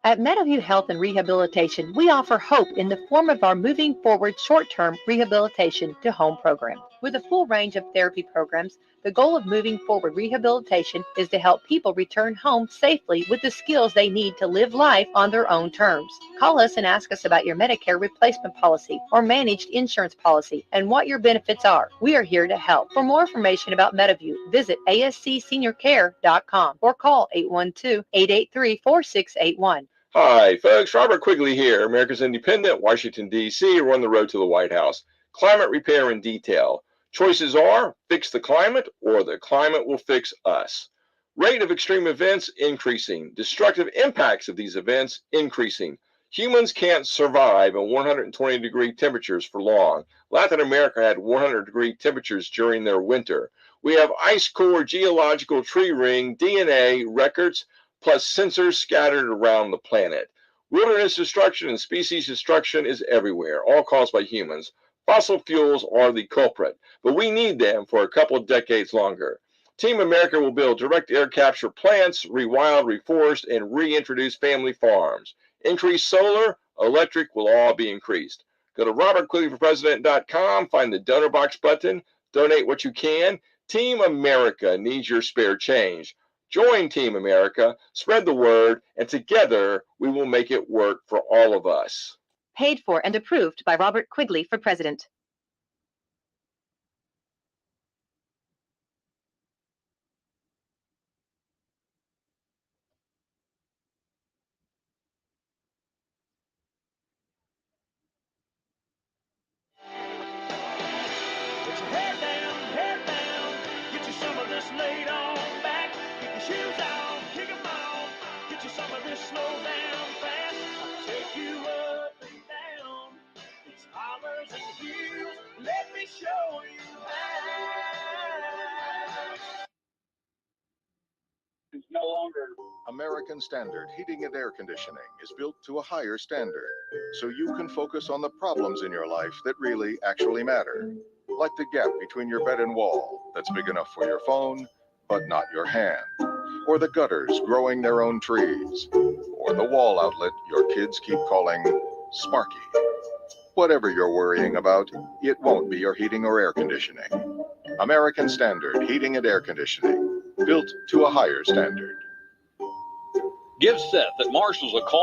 At Meadowview Health and Rehabilitation, we offer hope in the form of our Moving Forward short-term rehabilitation to home program. With a full range of therapy programs, the goal of Moving Forward Rehabilitation is to help people return home safely with the skills they need to live life on their own terms. Call us and ask us about your Medicare replacement policy or managed insurance policy and what your benefits are. We are here to help. For more information about Meadowview, visit ASCSeniorCare.com or call 812-883-4681. Hi, folks. Robert Quigley here, America's Independent, Washington, D.C. We're on the road to the White House. Climate repair in detail. Choices are fix the climate or the climate will fix us. Rate of extreme events increasing. Destructive impacts of these events increasing. Humans can't survive at 120-degree temperatures for long. Latin America had 100-degree temperatures during their winter. We have ice core, geological tree ring, DNA records, plus sensors scattered around the planet. Wilderness destruction and species destruction is everywhere, all caused by humans. Fossil fuels are the culprit, but we need them for a couple of decades longer. Team America will build direct air capture plants, rewild, reforest, and reintroduce family farms. Increase solar, electric will all be increased. Go to robertquigleyforpresident.com, find the donor box button, donate what you can. Team America needs your spare change. Join Team America, spread the word, and together we will make it work for all of us. Paid for and approved by Robert Quigley for President. Put your head down, get you some of this laid on back. Kick your shoes off, kick 'em off, get you some of this slow down fast. I'll take you up and down, these hollers and hills, let me show you how. It's no longer. American Standard Heating and Air Conditioning is built to a higher standard, so you can focus on the problems in your life that really actually matter. Like the gap between your bed and wall that's big enough for your phone, but not your hand. Or the gutters growing their own trees. Or the wall outlet your kids keep calling Sparky. Whatever you're worrying about, it won't be your heating or air conditioning. American Standard Heating and Air Conditioning, built to a higher standard. Give Seth at Marshall's a call